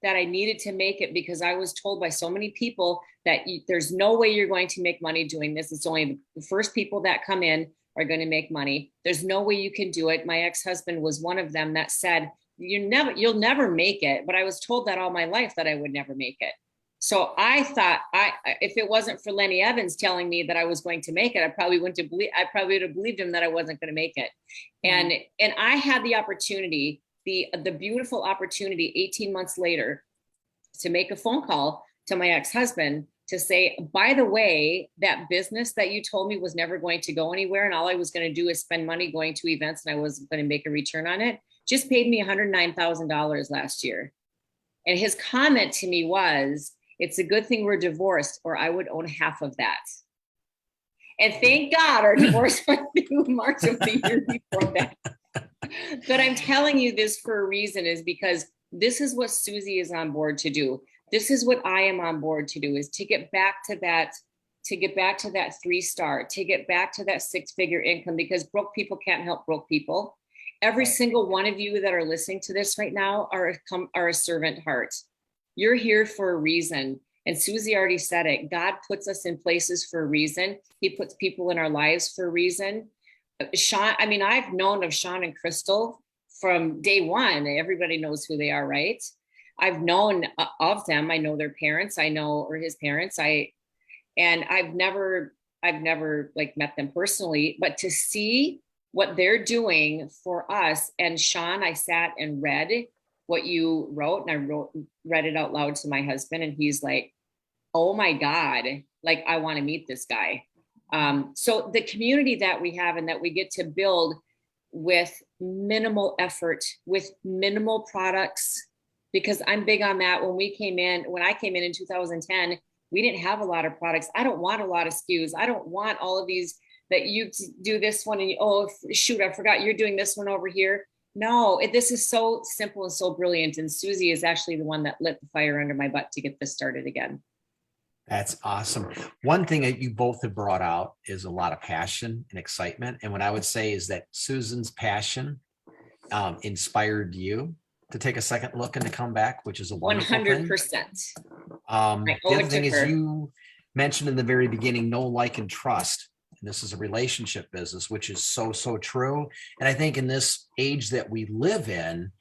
Speaker 3: that I needed to make it because I was told by so many people that there's no way you're going to make money doing this. It's only the first people that come in are going to make money. There's no way you can do it. My ex-husband was one of them that said, you'll never make it. But I was told that all my life that I would never make it. So I thought if it wasn't for Lenny Evans telling me that I was going to make it, I probably would have believed him that I wasn't going to make it. And I had the opportunity, the beautiful opportunity 18 months later to make a phone call to my ex-husband to say, by the way, that business that you told me was never going to go anywhere, and all I was going to do is spend money going to events and I wasn't going to make a return on it, just paid me $109,000 last year. And his comment to me was, it's a good thing we're divorced, or I would own half of that. And thank God our divorce went through March of the year before that. But I'm telling you this for a reason, is because this is what Susie is on board to do. This is what I am on board to do, is to get back to that 3-star, to get back to that 6-figure income, because broke people can't help broke people. Every single one of you that are listening to this right now are a servant heart. You're here for a reason. And Susie already said it. God puts us in places for a reason. He puts people in our lives for a reason. Sean, I've known of Sean and Crystal from day one. Everybody knows who they are, right? I've known of them. I know their parents. Or his parents. I've never like met them personally, but to see what they're doing for us. And Sean, I sat and read what you wrote, and I read it out loud to my husband, and he's like, oh my God, like, I want to meet this guy. So the community that we have and that we get to build with minimal effort, with minimal products, because I'm big on that. When I came in 2010, we didn't have a lot of products. I don't want a lot of SKUs. I don't want all of these that you do this one and I forgot you're doing this one over here. No, this is so simple and so brilliant. And Susie is actually the one that lit the fire under my butt to get this started again.
Speaker 4: That's awesome. One thing that you both have brought out is a lot of passion and excitement. And what I would say is that Susan's passion inspired you to take a second look and to come back, which is a wonderful
Speaker 3: 100%.
Speaker 4: The other thing is, you mentioned in the very beginning, know, like, and trust. And this is a relationship business, which is so, so true. And I think in this age that we live in,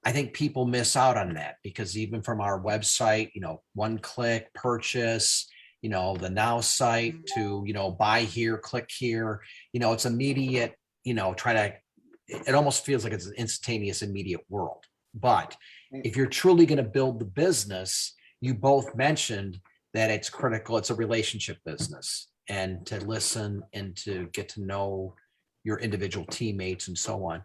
Speaker 4: I think people miss out on that, because even from our website, one click purchase, the Now site to, buy here, click here, it's immediate, it almost feels like it's an instantaneous, immediate world. But if you're truly going to build the business, you both mentioned that it's critical. It's a relationship business, and to listen and to get to know your individual teammates and so on.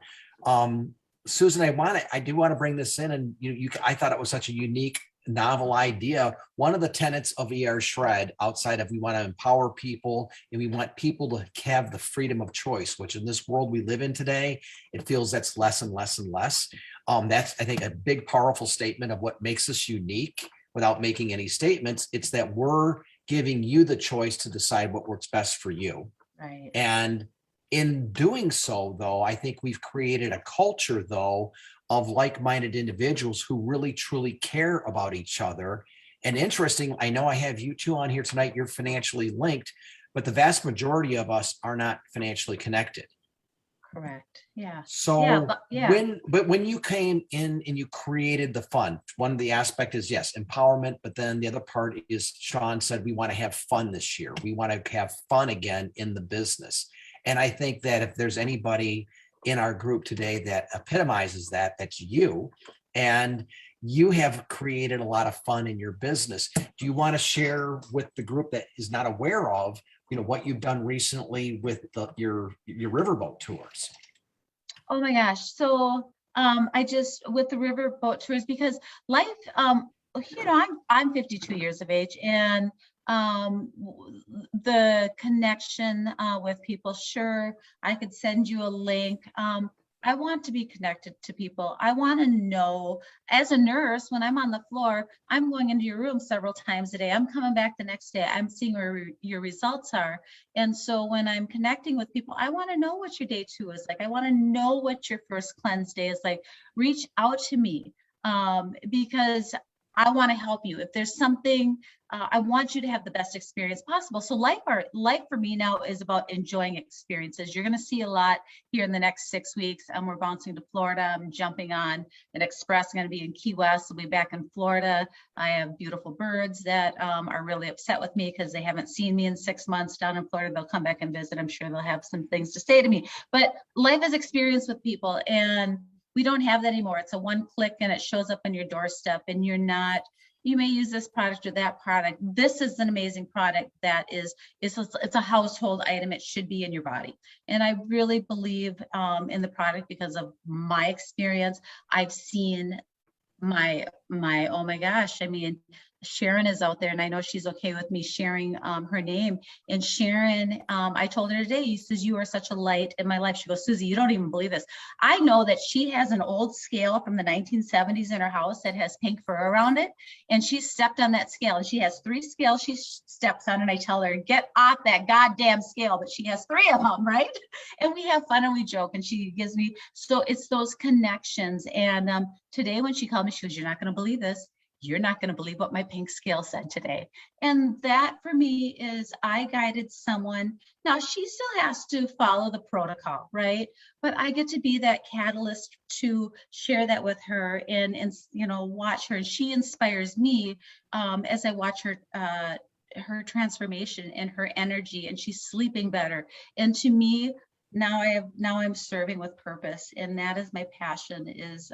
Speaker 4: Susan, I do want to bring this in, and I thought it was such a unique, novel idea. One of the tenets of ER Shred, outside of we want to empower people and we want people to have the freedom of choice, which in this world we live in today, it feels that's less and less and less. That's, I think, a big, powerful statement of what makes us unique without making any statements. It's that we're giving you the choice to decide what works best for you.
Speaker 5: Right.
Speaker 4: And in doing so, though, I think we've created a culture, though, of like-minded individuals who really, truly care about each other. And interesting, I know I have you two on here tonight, you're financially linked, but the vast majority of us are not financially connected.
Speaker 5: Correct. Yeah.
Speaker 4: So
Speaker 5: Yeah,
Speaker 4: when you came in and you created the fund, one of the aspects is, yes, empowerment, but then the other part is Sean said, we want to have fun this year. We want to have fun again in the business. And I think that if there's anybody in our group today that epitomizes that, that's you. And you have created a lot of fun in your business. Do you want to share with the group that is not aware of, what you've done recently with your riverboat tours?
Speaker 5: Oh my gosh. So with the riverboat tours, because life, I'm 52 years of age, and the connection with people, sure, I could send you a link. I want to be connected to people. I want to know, as a nurse, when I'm on the floor, I'm going into your room several times a day. I'm coming back the next day. I'm seeing where your results are. And so when I'm connecting with people, I want to know what your day 2 is like. I want to know what your first cleanse day is like. Reach out to me because I want to help you. If there's something, I want you to have the best experience possible. So life for me now is about enjoying experiences. You're going to see a lot here in the next 6 weeks. We're bouncing to Florida. I'm jumping on an express. I'm going to be in Key West. I'll be back in Florida. I have beautiful birds that are really upset with me because they haven't seen me in 6 months down in Florida. They'll come back and visit. I'm sure they'll have some things to say to me. But life is experience with people, and we don't have that anymore. It's a one click and it shows up on your doorstep, and you may use this product or that product. This is an amazing product that it's a household item. It should be in your body. And I really believe in the product because of my experience. I've seen my, oh my gosh, I mean, Sharon is out there, and I know she's okay with me sharing her name. And Sharon, I told her today, he says, you are such a light in my life. She goes, Susie, you don't even believe this. I know that she has an old scale from the 1970s in her house that has pink fur around it. And she stepped on that scale, and she has 3 scales she steps on. And I tell her, get off that goddamn scale, but she has 3 of them, right? And we have fun and we joke, and she gives me, so it's those connections. And today when she called me, she goes, you're not going to believe this. You're not going to believe what my pink scale said today. And that for me is, I guided someone. Now she still has to follow the protocol, right? But I get to be that catalyst to share that with her and watch her. And she inspires me as I watch her transformation and her energy, and she's sleeping better. And to me, now I'm serving with purpose, and that is my passion. Is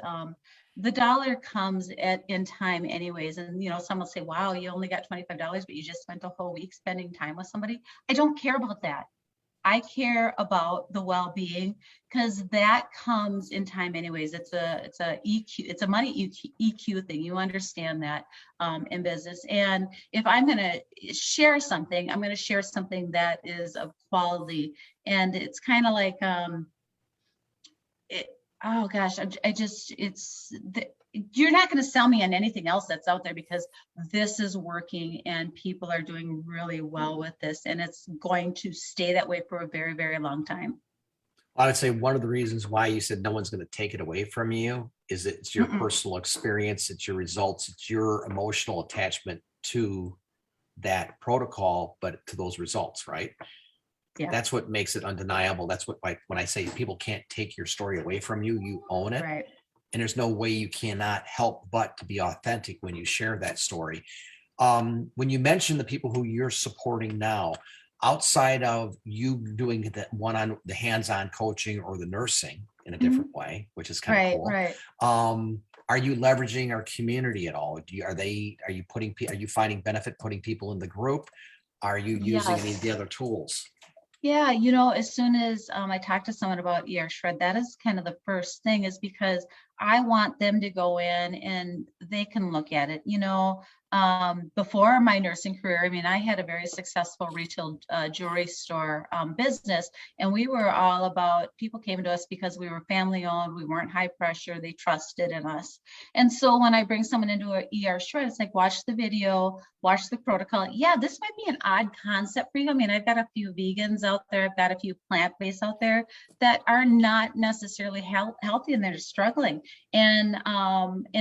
Speaker 5: the dollar comes in time anyways. And some will say, wow, you only got $25, but you just spent a whole week spending time with somebody. I don't care about that. I care about the well-being, because that comes in time anyways. It's a EQ, it's a money EQ thing. You understand that in business. And if I'm going to share something, I'm going to share something that is of quality. And it's kind of like, oh gosh, you're not going to sell me on anything else that's out there, because this is working and people are doing really well with this, and it's going to stay that way for a very, very long time.
Speaker 4: I would say one of the reasons why you said no one's going to take it away from you is it's your personal experience, it's your results, it's your emotional attachment to that protocol, but to those results, right?
Speaker 5: Yeah.
Speaker 4: That's what makes it undeniable. That's what, when I say people can't take your story away from you, you own it.
Speaker 5: Right.
Speaker 4: And there's no way you cannot help but to be authentic when you share that story. When you mention the people who you're supporting now, outside of you doing the the hands-on coaching or the nursing in a different way, which is kind of
Speaker 5: Right,
Speaker 4: cool.
Speaker 5: right.
Speaker 4: Are you leveraging our community at all? Are you finding benefit putting people in the group? Are you using any of the
Speaker 5: Yes.
Speaker 4: other tools?
Speaker 5: Yeah, as soon as I talk to someone about shred, that is kind of the first thing, is because I want them to go in and they can look at it. Before my nursing career, I mean, I had a very successful retail jewelry store business, and we were all about, people came to us because we were family owned, we weren't high pressure, they trusted in us. And so when I bring someone into a shred, it's like, watch the video, watch the protocol. Yeah, this might be an odd concept for you. I mean, I've got a few vegans out there, I've got a few plant-based out there that are not necessarily healthy, and they're struggling. And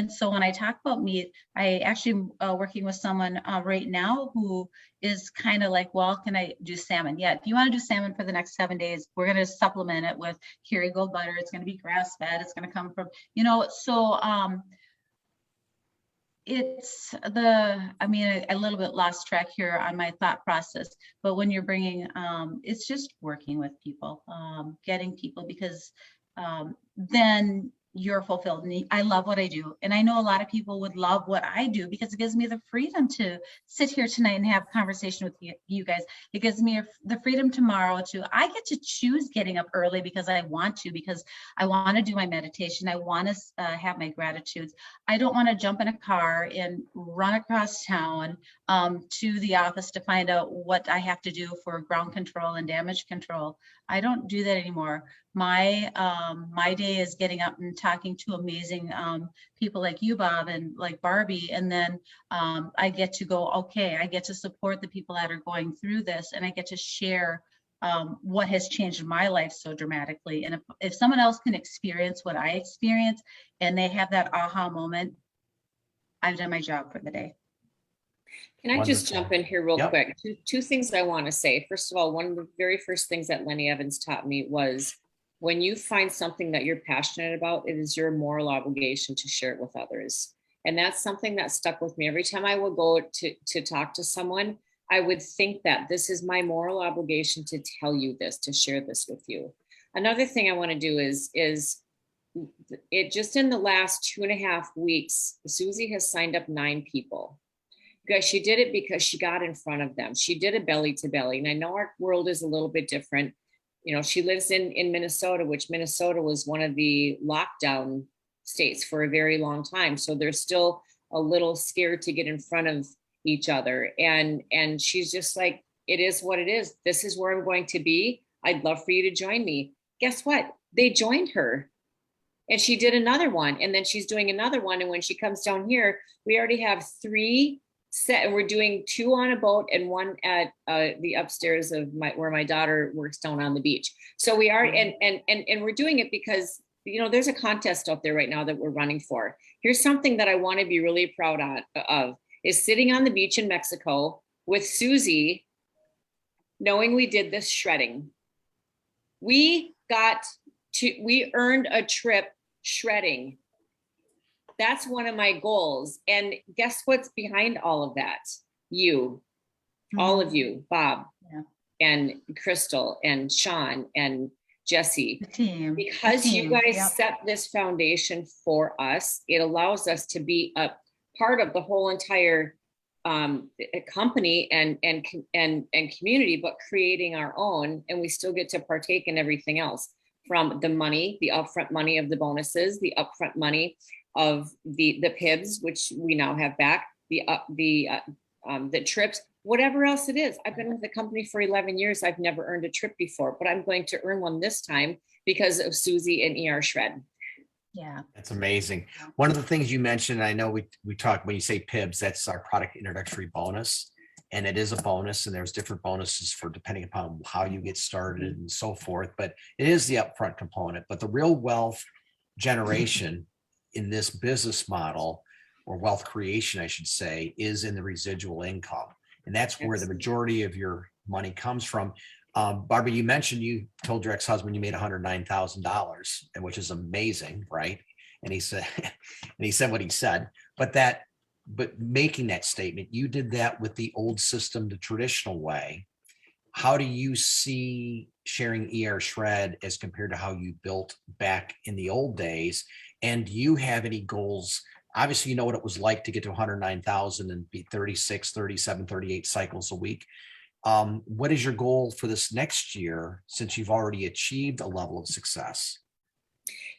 Speaker 5: so when I talk about meat, I actually working with someone right now who is kind of like, well, can I do salmon? Yeah, if you want to do salmon for the next 7 days, we're going to supplement it with Kerrygold butter. It's going to be grass fed. It's going to come from, so it's I mean, a little bit lost track here on my thought process, but when you're bringing, it's just working with people, getting people, because then you're fulfilled. And I love what I do. And I know a lot of people would love what I do because it gives me the freedom to sit here tonight and have a conversation with you guys. It gives me the freedom tomorrow I get to choose getting up early because I want to, because I want to do my meditation. I want to have my gratitudes. I don't want to jump in a car and run across town to the office to find out what I have to do for ground control and damage control. I don't do that anymore. My day is getting up and talking to amazing people like you, Bob, and like Barbie, and then I get to go, okay, I get to support the people that are going through this, and I get to share what has changed my life so dramatically. And if someone else can experience what I experience and they have that aha moment, I've done my job for the day.
Speaker 3: Can I just
Speaker 4: Wonderful.
Speaker 3: jump in here real
Speaker 4: Yep.
Speaker 3: quick? Two things I want to say. First of all, one of the very first things that Lenny Evans taught me was, when you find something that you're passionate about, it is your moral obligation to share it with others. And that's something that stuck with me. Every time I would go to talk to someone, I would think that this is my moral obligation to tell you this, to share this with you. Another thing I want to do is it just in the last 2.5 weeks, Susie has signed up 9 people. Because she did it because she got in front of them. She did a belly to belly. And I know our world is a little bit different. She lives in Minnesota, which Minnesota was one of the lockdown states for a very long time. So they're still a little scared to get in front of each other. And she's just like, it is what it is. This is where I'm going to be. I'd love for you to join me. Guess what? They joined her. And she did another one. And then she's doing another one. And when she comes down here, we already have 3 set. We're doing 2 on a boat and 1 at the upstairs of where my daughter works down on the beach. So we are, and we're doing it because, there's a contest out there right now that we're running for. Here's something that I want to be really proud of, is sitting on the beach in Mexico with Susie, knowing we did this shredding. We earned a trip shredding. That's one of my goals. And guess what's behind all of that? You, all of you, Bob, and Crystal and Sean and Jesse.
Speaker 5: The team.
Speaker 3: Because you guys set this foundation for us, it allows us to be a part of the whole entire company and community, but creating our own, and we still get to partake in everything else, from the money, the upfront money of the bonuses, the upfront money of the PIBs, which we now have back, the trips, whatever else it is. I've been with the company for 11 years. I've never earned a trip before, but I'm going to earn one this time because of Susie and ER Shred.
Speaker 5: Yeah.
Speaker 4: That's amazing. One of the things you mentioned, I know we talk, when you say PIBs, that's our product introductory bonus. And it is a bonus, and there's different bonuses for depending upon how you get started and so forth. But it is the upfront component. But the real wealth generation in this business model, or wealth creation, I should say, is in the residual income. And that's where the majority of your money comes from. Barbara, you mentioned you told your ex-husband you made $109,000, which is amazing, right? And he said what he said, but that but making that statement, you did that with the old system, the traditional way. How do you see sharing ER Shred as compared to how you built back in the old days? And do you have any goals? Obviously, you know what it was like to get to 109,000 and be 36, 37, 38 cycles a week. What is your goal for this next year, since you've already achieved a level of success?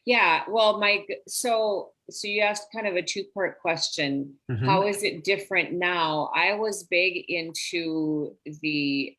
Speaker 3: Yeah, well, so you asked kind of a two-part question.
Speaker 4: Mhm.
Speaker 3: How is it different now? I was big into the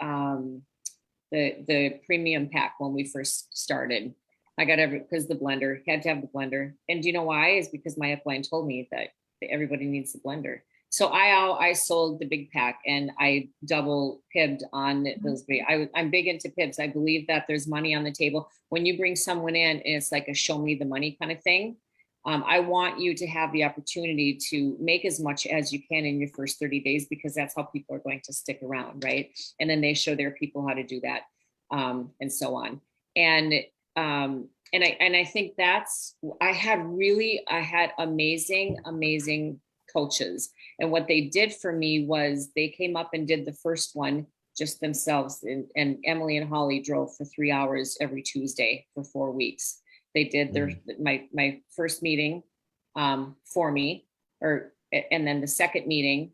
Speaker 3: premium pack when we first started. I got because the blender, had to have the blender. And do you know why? Is because my upline told me that everybody needs the blender. So I sold the big pack and I double pibbed on those big. I'm big into pibs. I believe that there's money on the table. When you bring someone in and it's like a show me the money kind of thing, I want you to have the opportunity to make as much as you can in your first 30 days, because that's how people are going to stick around, right? And then they show their people how to do that, and so on. And I think I had amazing coaches. And what they did for me was they came up and did the first one just themselves. And Emily and Holly drove for 3 hours every Tuesday for 4 weeks. They did my first meeting for me, and then the second meeting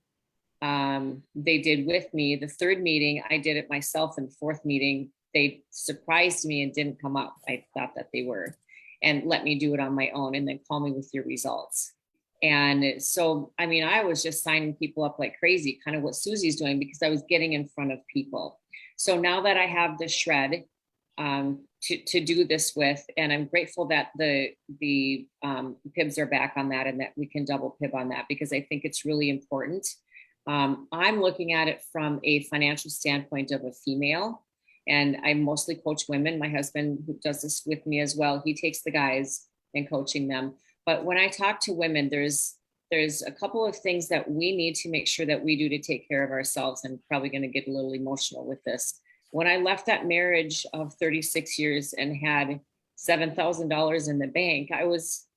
Speaker 3: they did with me. The third meeting I did it myself, and the fourth meeting they surprised me and didn't come up. I thought that they were, and let me do it on my own, and then call me with your results. And so, I mean, I was just signing people up like crazy, kind of what Susie's doing, because I was getting in front of people. So now that I have the shred to do this with, and I'm grateful that the pibs are back on that, and that we can double pib on that, because I think it's really important. I'm looking at it from a financial standpoint of a female, and I mostly coach women. My husband, who does this with me as well, he takes the guys and coaching them. But when I talk to women, there's a couple of things that we need to make sure that we do to take care of ourselves. I'm probably going to get a little emotional with this. When I left that marriage of 36 years and had $7,000 in the bank, I was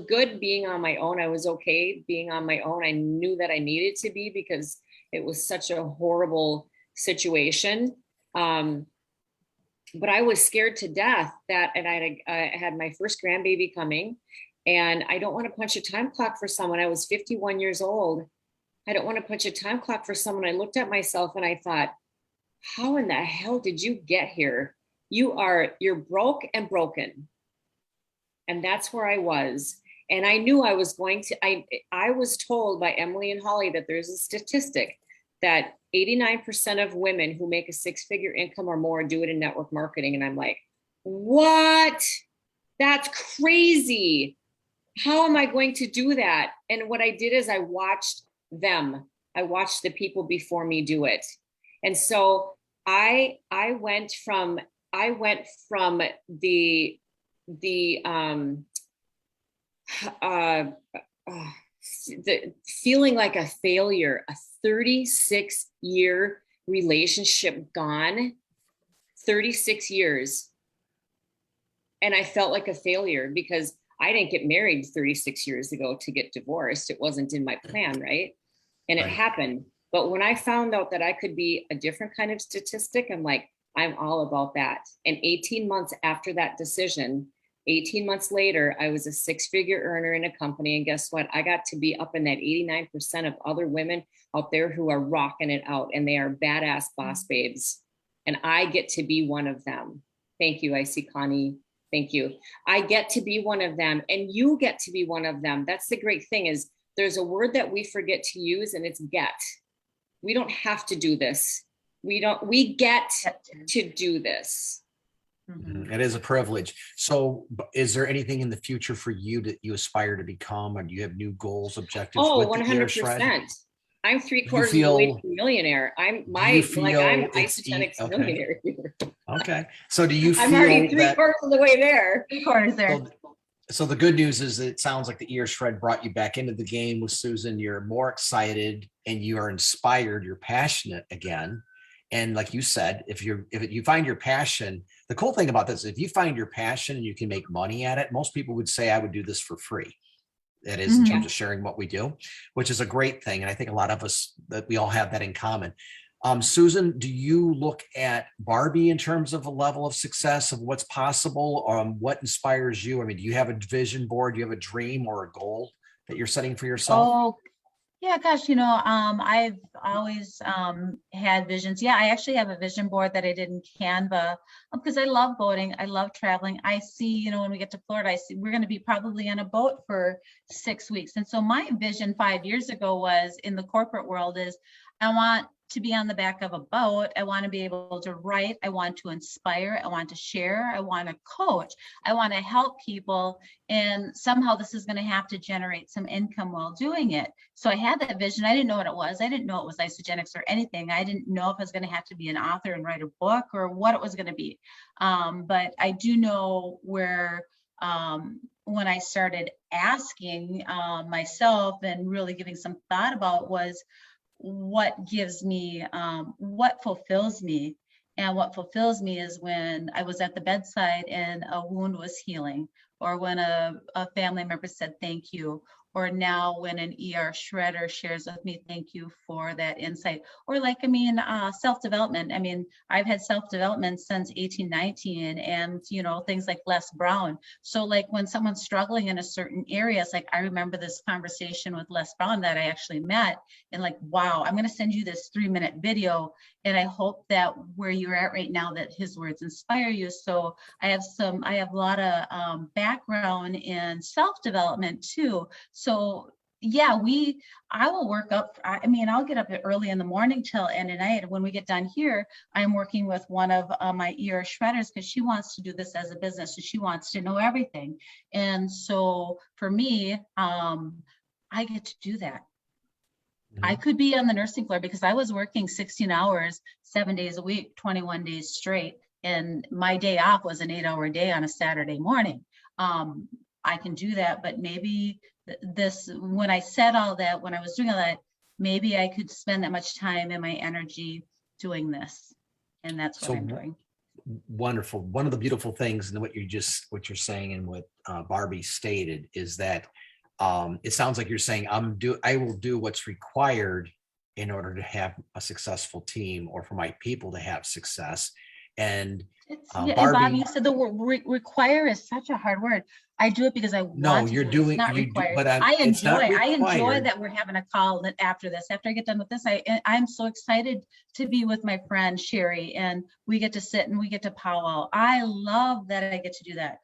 Speaker 3: good being on my own. I was okay being on my own. I knew that I needed to be, because it was such a horrible situation. But I was scared to death and I had my first grandbaby coming, and I don't want to punch a time clock for someone. I was 51 years old. I don't want to punch a time clock for someone. I looked at myself and I thought, how in the hell did you get here? You're broke and broken. And that's where I was. And I knew I was going to, I was told by Emily and Holly that there's a statistic that 89% of women who make a six-figure income or more do it in network marketing. And I'm like, what? That's crazy. How am I going to do that? And what I did is I watched them. I watched the people before me do it. And so I went from the feeling like a failure, a 36-year relationship gone, 36 years. And I felt like a failure because I didn't get married 36 years ago to get divorced. It wasn't in my plan, right? And it happened. But when I found out that I could be a different kind of statistic, I'm like, I'm all about that. And 18 months after that decision, 18 months later, I was a six-figure earner in a company. And guess what? I got to be up in that 89% of other women out there who are rocking it out, and they are badass boss babes. And I get to be one of them. Thank you. I see Connie. Thank you. I get to be one of them, and you get to be one of them. That's the great thing, is there's a word that we forget to use, and it's get. We don't have to do this. We get to do this.
Speaker 4: It is a privilege. So is there anything in the future for you that you aspire to become, or do you have new goals, objectives?
Speaker 3: Oh,
Speaker 4: with the ER Shred?
Speaker 3: 100%. I'm 3/4 of the way to millionaire. I'm Isagenix Millionaire here.
Speaker 4: Okay. So do you feel
Speaker 3: I'm already 3/4 of the way there.
Speaker 5: 3/4 there.
Speaker 4: So the good news is that it sounds like the ER Shred brought you back into the game with Susan. You're more excited and you are inspired. You're passionate again. And like you said, if you find your passion, the cool thing about this, if you find your passion and you can make money at it, most people would say, I would do this for free. That is in terms of sharing what we do, which is a great thing. And I think a lot of us, that we all have that in common. Susan, do you look at Barbie in terms of a level of success of what's possible? What inspires you? I mean, do you have a vision board? Do you have a dream or a goal that you're setting for yourself?
Speaker 5: Oh, yeah, gosh, I've always had visions. Yeah, I actually have a vision board that I did in Canva because I love boating. I love traveling. I see, when we get to Florida, I see we're going to be probably on a boat for 6 weeks. And so my vision 5 years ago was in the corporate world is I want to be on the back of a boat. I want to be able to write. I want to inspire. I want to share. I want to coach. I want to help people. And somehow this is going to have to generate some income while doing it. So I had that vision. I didn't know what it was. I didn't know it was Isagenix or anything. I didn't know if I was going to have to be an author and write a book or what it was going to be. But I do know where when I started asking myself and really giving some thought about was, what gives me, what fulfills me. And what fulfills me is when I was at the bedside and a wound was healing, or when a family member said thank you, or now when an ER shredder shares with me, thank you for that insight. Or self-development. I mean, I've had self-development since 1819 and, things like Les Brown. So like when someone's struggling in a certain area, it's like, I remember this conversation with Les Brown that I actually met and like, wow, I'm going to send you this 3-minute video. And I hope that where you're at right now, that his words inspire you. So I have a lot of background in self-development too. So yeah, I will work up. I'll get up early in the morning till end of night. When we get done here, I'm working with one of my ER shredders because she wants to do this as a business and she wants to know everything. And so for me, I get to do that. I could be on the nursing floor because I was working 16 hours, 7 days a week, 21 days straight. And my day off was an 8-hour day on a Saturday morning. I can do that, but maybe when I said all that, when I was doing all that, maybe I could spend that much time and my energy doing this. And that's what I'm doing.
Speaker 4: Wonderful. One of the beautiful things and what you're saying and what Barbie stated is that it sounds like you're saying I will do what's required in order to have a successful team or for my people to have success. And
Speaker 5: and
Speaker 4: Barbie,
Speaker 5: Bob, you said the word require is such a hard word. I do it because I want
Speaker 4: no,
Speaker 5: to
Speaker 4: you're
Speaker 5: do
Speaker 4: doing,
Speaker 5: it. It's not
Speaker 4: you
Speaker 5: required.
Speaker 4: do, but
Speaker 5: I enjoy
Speaker 4: required.
Speaker 5: that we're having a call after this. After I get done with this, I'm so excited to be with my friend Sherry and we get to sit and we get to powwow. I love that I get to do that.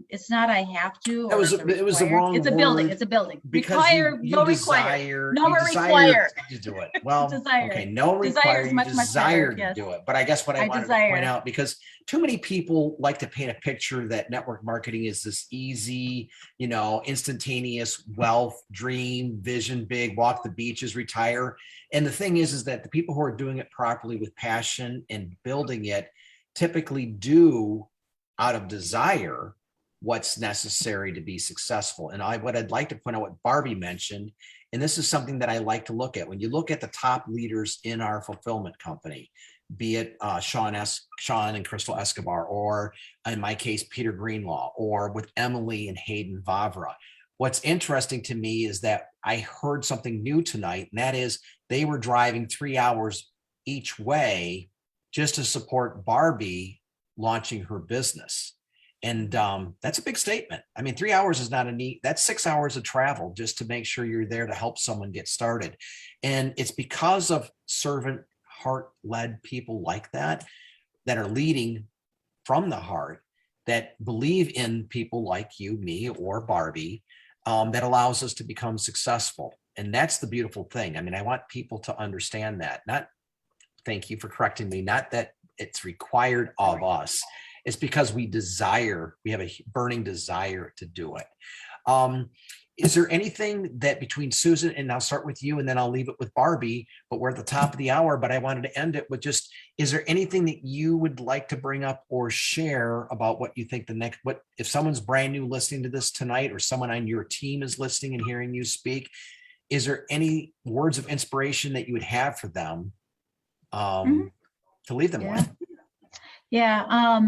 Speaker 5: It's not I have to.
Speaker 4: It was the wrong
Speaker 5: It's a
Speaker 4: word
Speaker 5: building. It's a building.
Speaker 4: Because
Speaker 5: Require,
Speaker 4: you
Speaker 5: no
Speaker 4: desire,
Speaker 5: require. No more
Speaker 4: desire
Speaker 5: require.
Speaker 4: to do it. Well,
Speaker 5: Desire.
Speaker 4: okay, no
Speaker 5: Desire
Speaker 4: require,
Speaker 5: is
Speaker 4: you
Speaker 5: much, much
Speaker 4: desire
Speaker 5: better,
Speaker 4: to do it. But I guess what I wanted to
Speaker 5: desire.
Speaker 4: point out, because too many people like to paint a picture that network marketing is this easy, instantaneous wealth, dream, vision big, walk the beaches, retire. And the thing is that the people who are doing it properly with passion and building it typically do out of desire what's necessary to be successful. And what I'd like to point out what Barbie mentioned, and this is something that I like to look at. When you look at the top leaders in our fulfillment company, be it Sean and Crystal Escobar, or in my case, Peter Greenlaw, or with Emily and Hayden Vavra. What's interesting to me is that I heard something new tonight, and that is they were driving 3 hours each way just to support Barbie launching her business. And that's a big statement. 3 hours is not that's 6 hours of travel just to make sure you're there to help someone get started. And it's because of servant heart-led people like that are leading from the heart, that believe in people like you, me, or Barbie, that allows us to become successful. And that's the beautiful thing. I want people to understand that. Thank you for correcting me, not that it's required of us. It's because we have a burning desire to do it. Is there anything that between Susan, and I'll start with you and then I'll leave it with Barbie, but we're at the top of the hour, but I wanted to end it with just, is there anything that you would like to bring up or share about what you think if someone's brand new listening to this tonight, or someone on your team is listening and hearing you speak, is there any words of inspiration that you would have for them to leave them with.
Speaker 5: Yeah.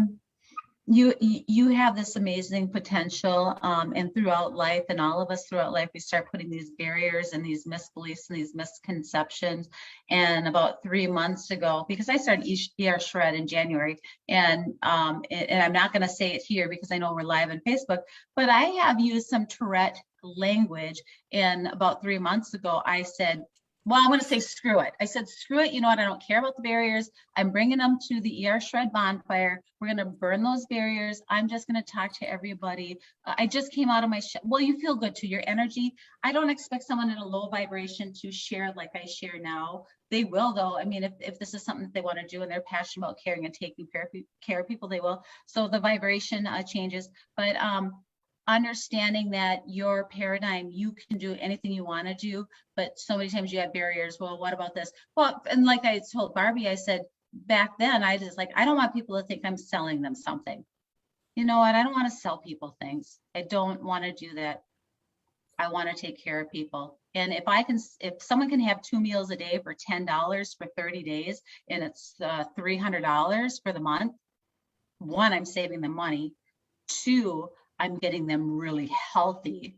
Speaker 5: You have this amazing potential, and throughout life, and all of us throughout life, we start putting these barriers and these misbeliefs and these misconceptions. And about 3 months ago, because I started ER Shred in January, and I'm not going to say it here because I know we're live on Facebook, but I have used some Tourette language. And about 3 months ago, I said, well, I'm going to say, screw it. I said, screw it. You know what? I don't care about the barriers. I'm bringing them to the ER Shred bonfire. We're going to burn those barriers. I'm just going to talk to everybody. I just came out of my well, you feel good too. Your energy. I don't expect someone in a low vibration to share like I share now. They will, though. I mean, if this is something that they want to do and they're passionate about caring and taking care of people, they will. So the vibration changes. But understanding that your paradigm, you can do anything you want to do, but so many times you have barriers. Well, what about this? Well, and like I told Barbie, I said back then, I just like, I don't want people to think I'm selling them something. You know what? I don't want to sell people things. I don't want to do that. I want to take care of people. And if someone can have 2 meals a day for $10 for 30 days, and it's $300 for the month, 1, I'm saving them money. 2, I'm getting them really healthy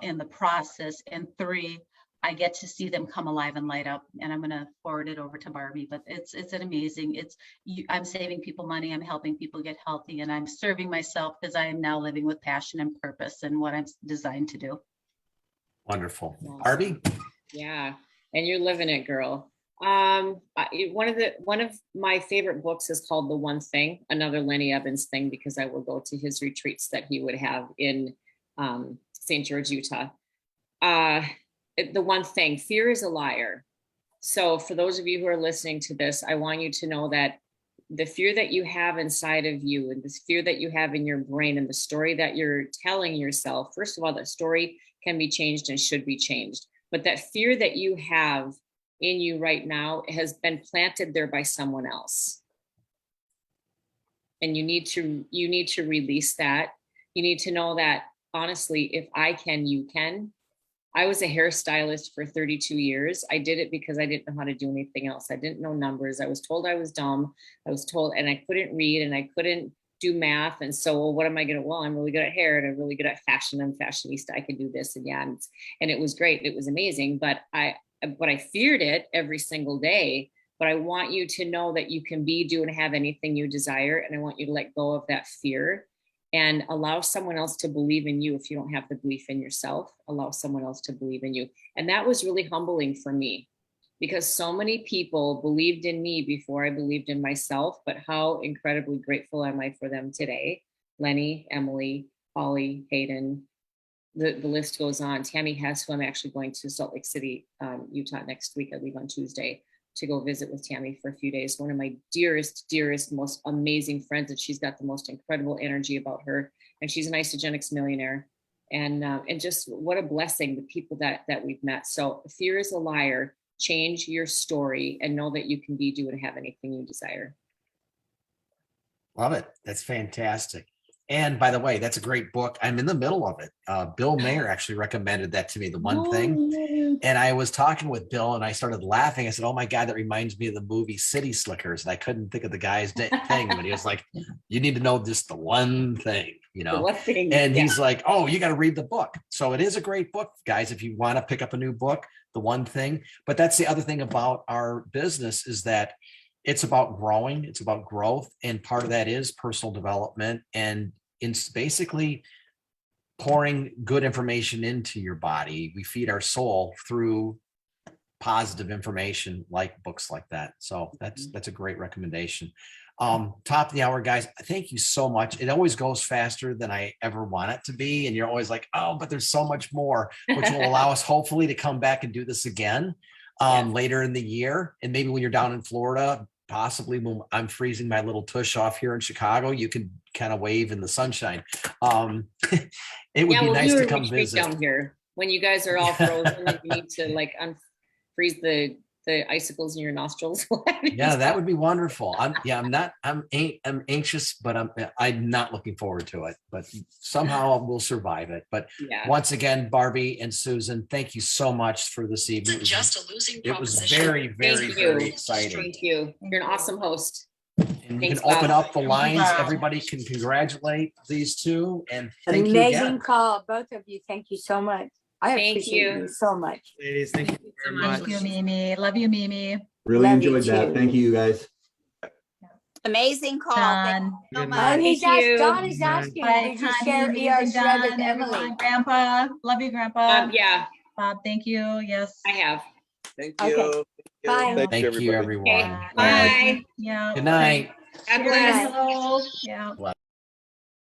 Speaker 5: in the process. And 3, I get to see them come alive and light up. And I'm going to forward it over to Barbie, but it's an amazing, I'm saving people money. I'm helping people get healthy, and I'm serving myself because I am now living with passion and purpose and what I'm designed to do.
Speaker 4: Wonderful.
Speaker 3: Awesome.
Speaker 4: Barbie?
Speaker 3: Yeah. And you're living it, girl. One of my favorite books is called The One Thing, another Lenny Evans thing, because I will go to his retreats that he would have in St. George, Utah. The One Thing, fear is a liar. So for those of you who are listening to this, I want you to know that the fear that you have inside of you, and this fear that you have in your brain, and the story that you're telling yourself, first of all, that story can be changed and should be changed. But that fear that you have in you right now has been planted there by someone else. And you need to release that. You need to know that, honestly, if I can, you can. I was a hairstylist for 32 years. I did it because I didn't know how to do anything else. I didn't know numbers. I was told I was dumb. I was told, and I couldn't read, and I couldn't do math. And so, well, what am I going to, well, I'm really good at hair, and I'm really good at fashion. I'm fashionista. I can do this. And yeah, and it was great. It was amazing. But I feared it every single day. But I want you to know that you can be, do, and have anything you desire. And I want you to let go of that fear and allow someone else to believe in you. If you don't have the belief in yourself, allow someone else to believe in you. And that was really humbling for me, because so many people believed in me before I believed in myself. But how incredibly grateful am I for them today? Lenny, Emily, Holly, Hayden, the list goes on. Tammy Hess, who I'm actually going to Salt Lake City, Utah next week. I leave on Tuesday to go visit with Tammy for a few days. One of my dearest, most amazing friends, and she's got the most incredible energy about her. And she's an Isagenix Millionaire. And just what a blessing, the people that we've met. So fear is a liar. Change your story and know that you can be, do, and have anything you desire.
Speaker 4: Love it. That's fantastic. And by the way, that's a great book. I'm in the middle of it. Bill Mayer actually recommended that to me, The One Thing. And I was talking with Bill and I started laughing. I said, oh my God, that reminds me of the movie City Slickers. And I couldn't think of the guy's thing, but he was like, you need to know just the one thing, you know? And he's like, oh, you got to read the book. So it is a great book, guys, if you want to pick up a new book, The One Thing. But that's the other thing about our business, is that it's about growing, it's about growth. And part of that is personal development. And it's basically pouring good information into your body. We feed our soul through positive information, like books like that. So that's a great recommendation. Top of the hour, guys. Thank you so much. It always goes faster than I ever want it to be. And you're always like, oh, but there's so much more, which will allow us hopefully to come back and do this again later in the year. And maybe when you're down in Florida, possibly when I'm freezing my little tush off here in Chicago, you can kind of wave in the sunshine. It would be nice to come visit
Speaker 3: down here when you guys are all frozen and you need to like unfreeze the the icicles in your nostrils.
Speaker 4: Yeah, that would be wonderful. I'm anxious, but I'm not looking forward to it, but somehow we'll survive it. But
Speaker 3: Yeah.
Speaker 4: once again, Barbie and Susan, thank you so much for this evening.
Speaker 1: Just a losing
Speaker 4: It was
Speaker 1: proposition.
Speaker 4: very, very,
Speaker 3: Thank you.
Speaker 4: very exciting.
Speaker 3: Thank you. You're an awesome host.
Speaker 4: And you
Speaker 3: Thanks,
Speaker 4: can open
Speaker 3: Bob.
Speaker 4: up the lines.
Speaker 5: Wow.
Speaker 4: Everybody can congratulate these two and thank you
Speaker 6: Amazing
Speaker 4: again.
Speaker 6: call, both of you. Thank you so much. I
Speaker 3: Thank
Speaker 6: appreciate
Speaker 3: you.
Speaker 6: you so much.
Speaker 7: Ladies, thank you very much.
Speaker 5: Thank you, Mimi. Love you, Mimi.
Speaker 8: Really
Speaker 6: Love you
Speaker 8: enjoyed that.
Speaker 6: too.
Speaker 8: Thank you, guys.
Speaker 9: Amazing call. Thank
Speaker 5: Don.
Speaker 9: you so
Speaker 7: Good
Speaker 9: much.
Speaker 7: night.
Speaker 6: He's
Speaker 3: Thank you.
Speaker 6: asked, Don is asking,
Speaker 5: Bye,
Speaker 6: did you
Speaker 5: Connie,
Speaker 6: share
Speaker 5: amazing
Speaker 6: ER shred with
Speaker 5: Don,
Speaker 6: Emily?
Speaker 5: everyone. Grandpa, love you, Grandpa.
Speaker 3: Yeah,
Speaker 5: Bob, thank you. Yes.
Speaker 3: I have.
Speaker 2: Thank
Speaker 6: Okay.
Speaker 2: you.
Speaker 6: Bye.
Speaker 4: Thank you, everyone.
Speaker 3: Okay.
Speaker 4: All right.
Speaker 3: Bye.
Speaker 5: Yeah.
Speaker 4: Good night.
Speaker 3: God
Speaker 5: Cheers,
Speaker 3: bless.
Speaker 5: hello. Yeah.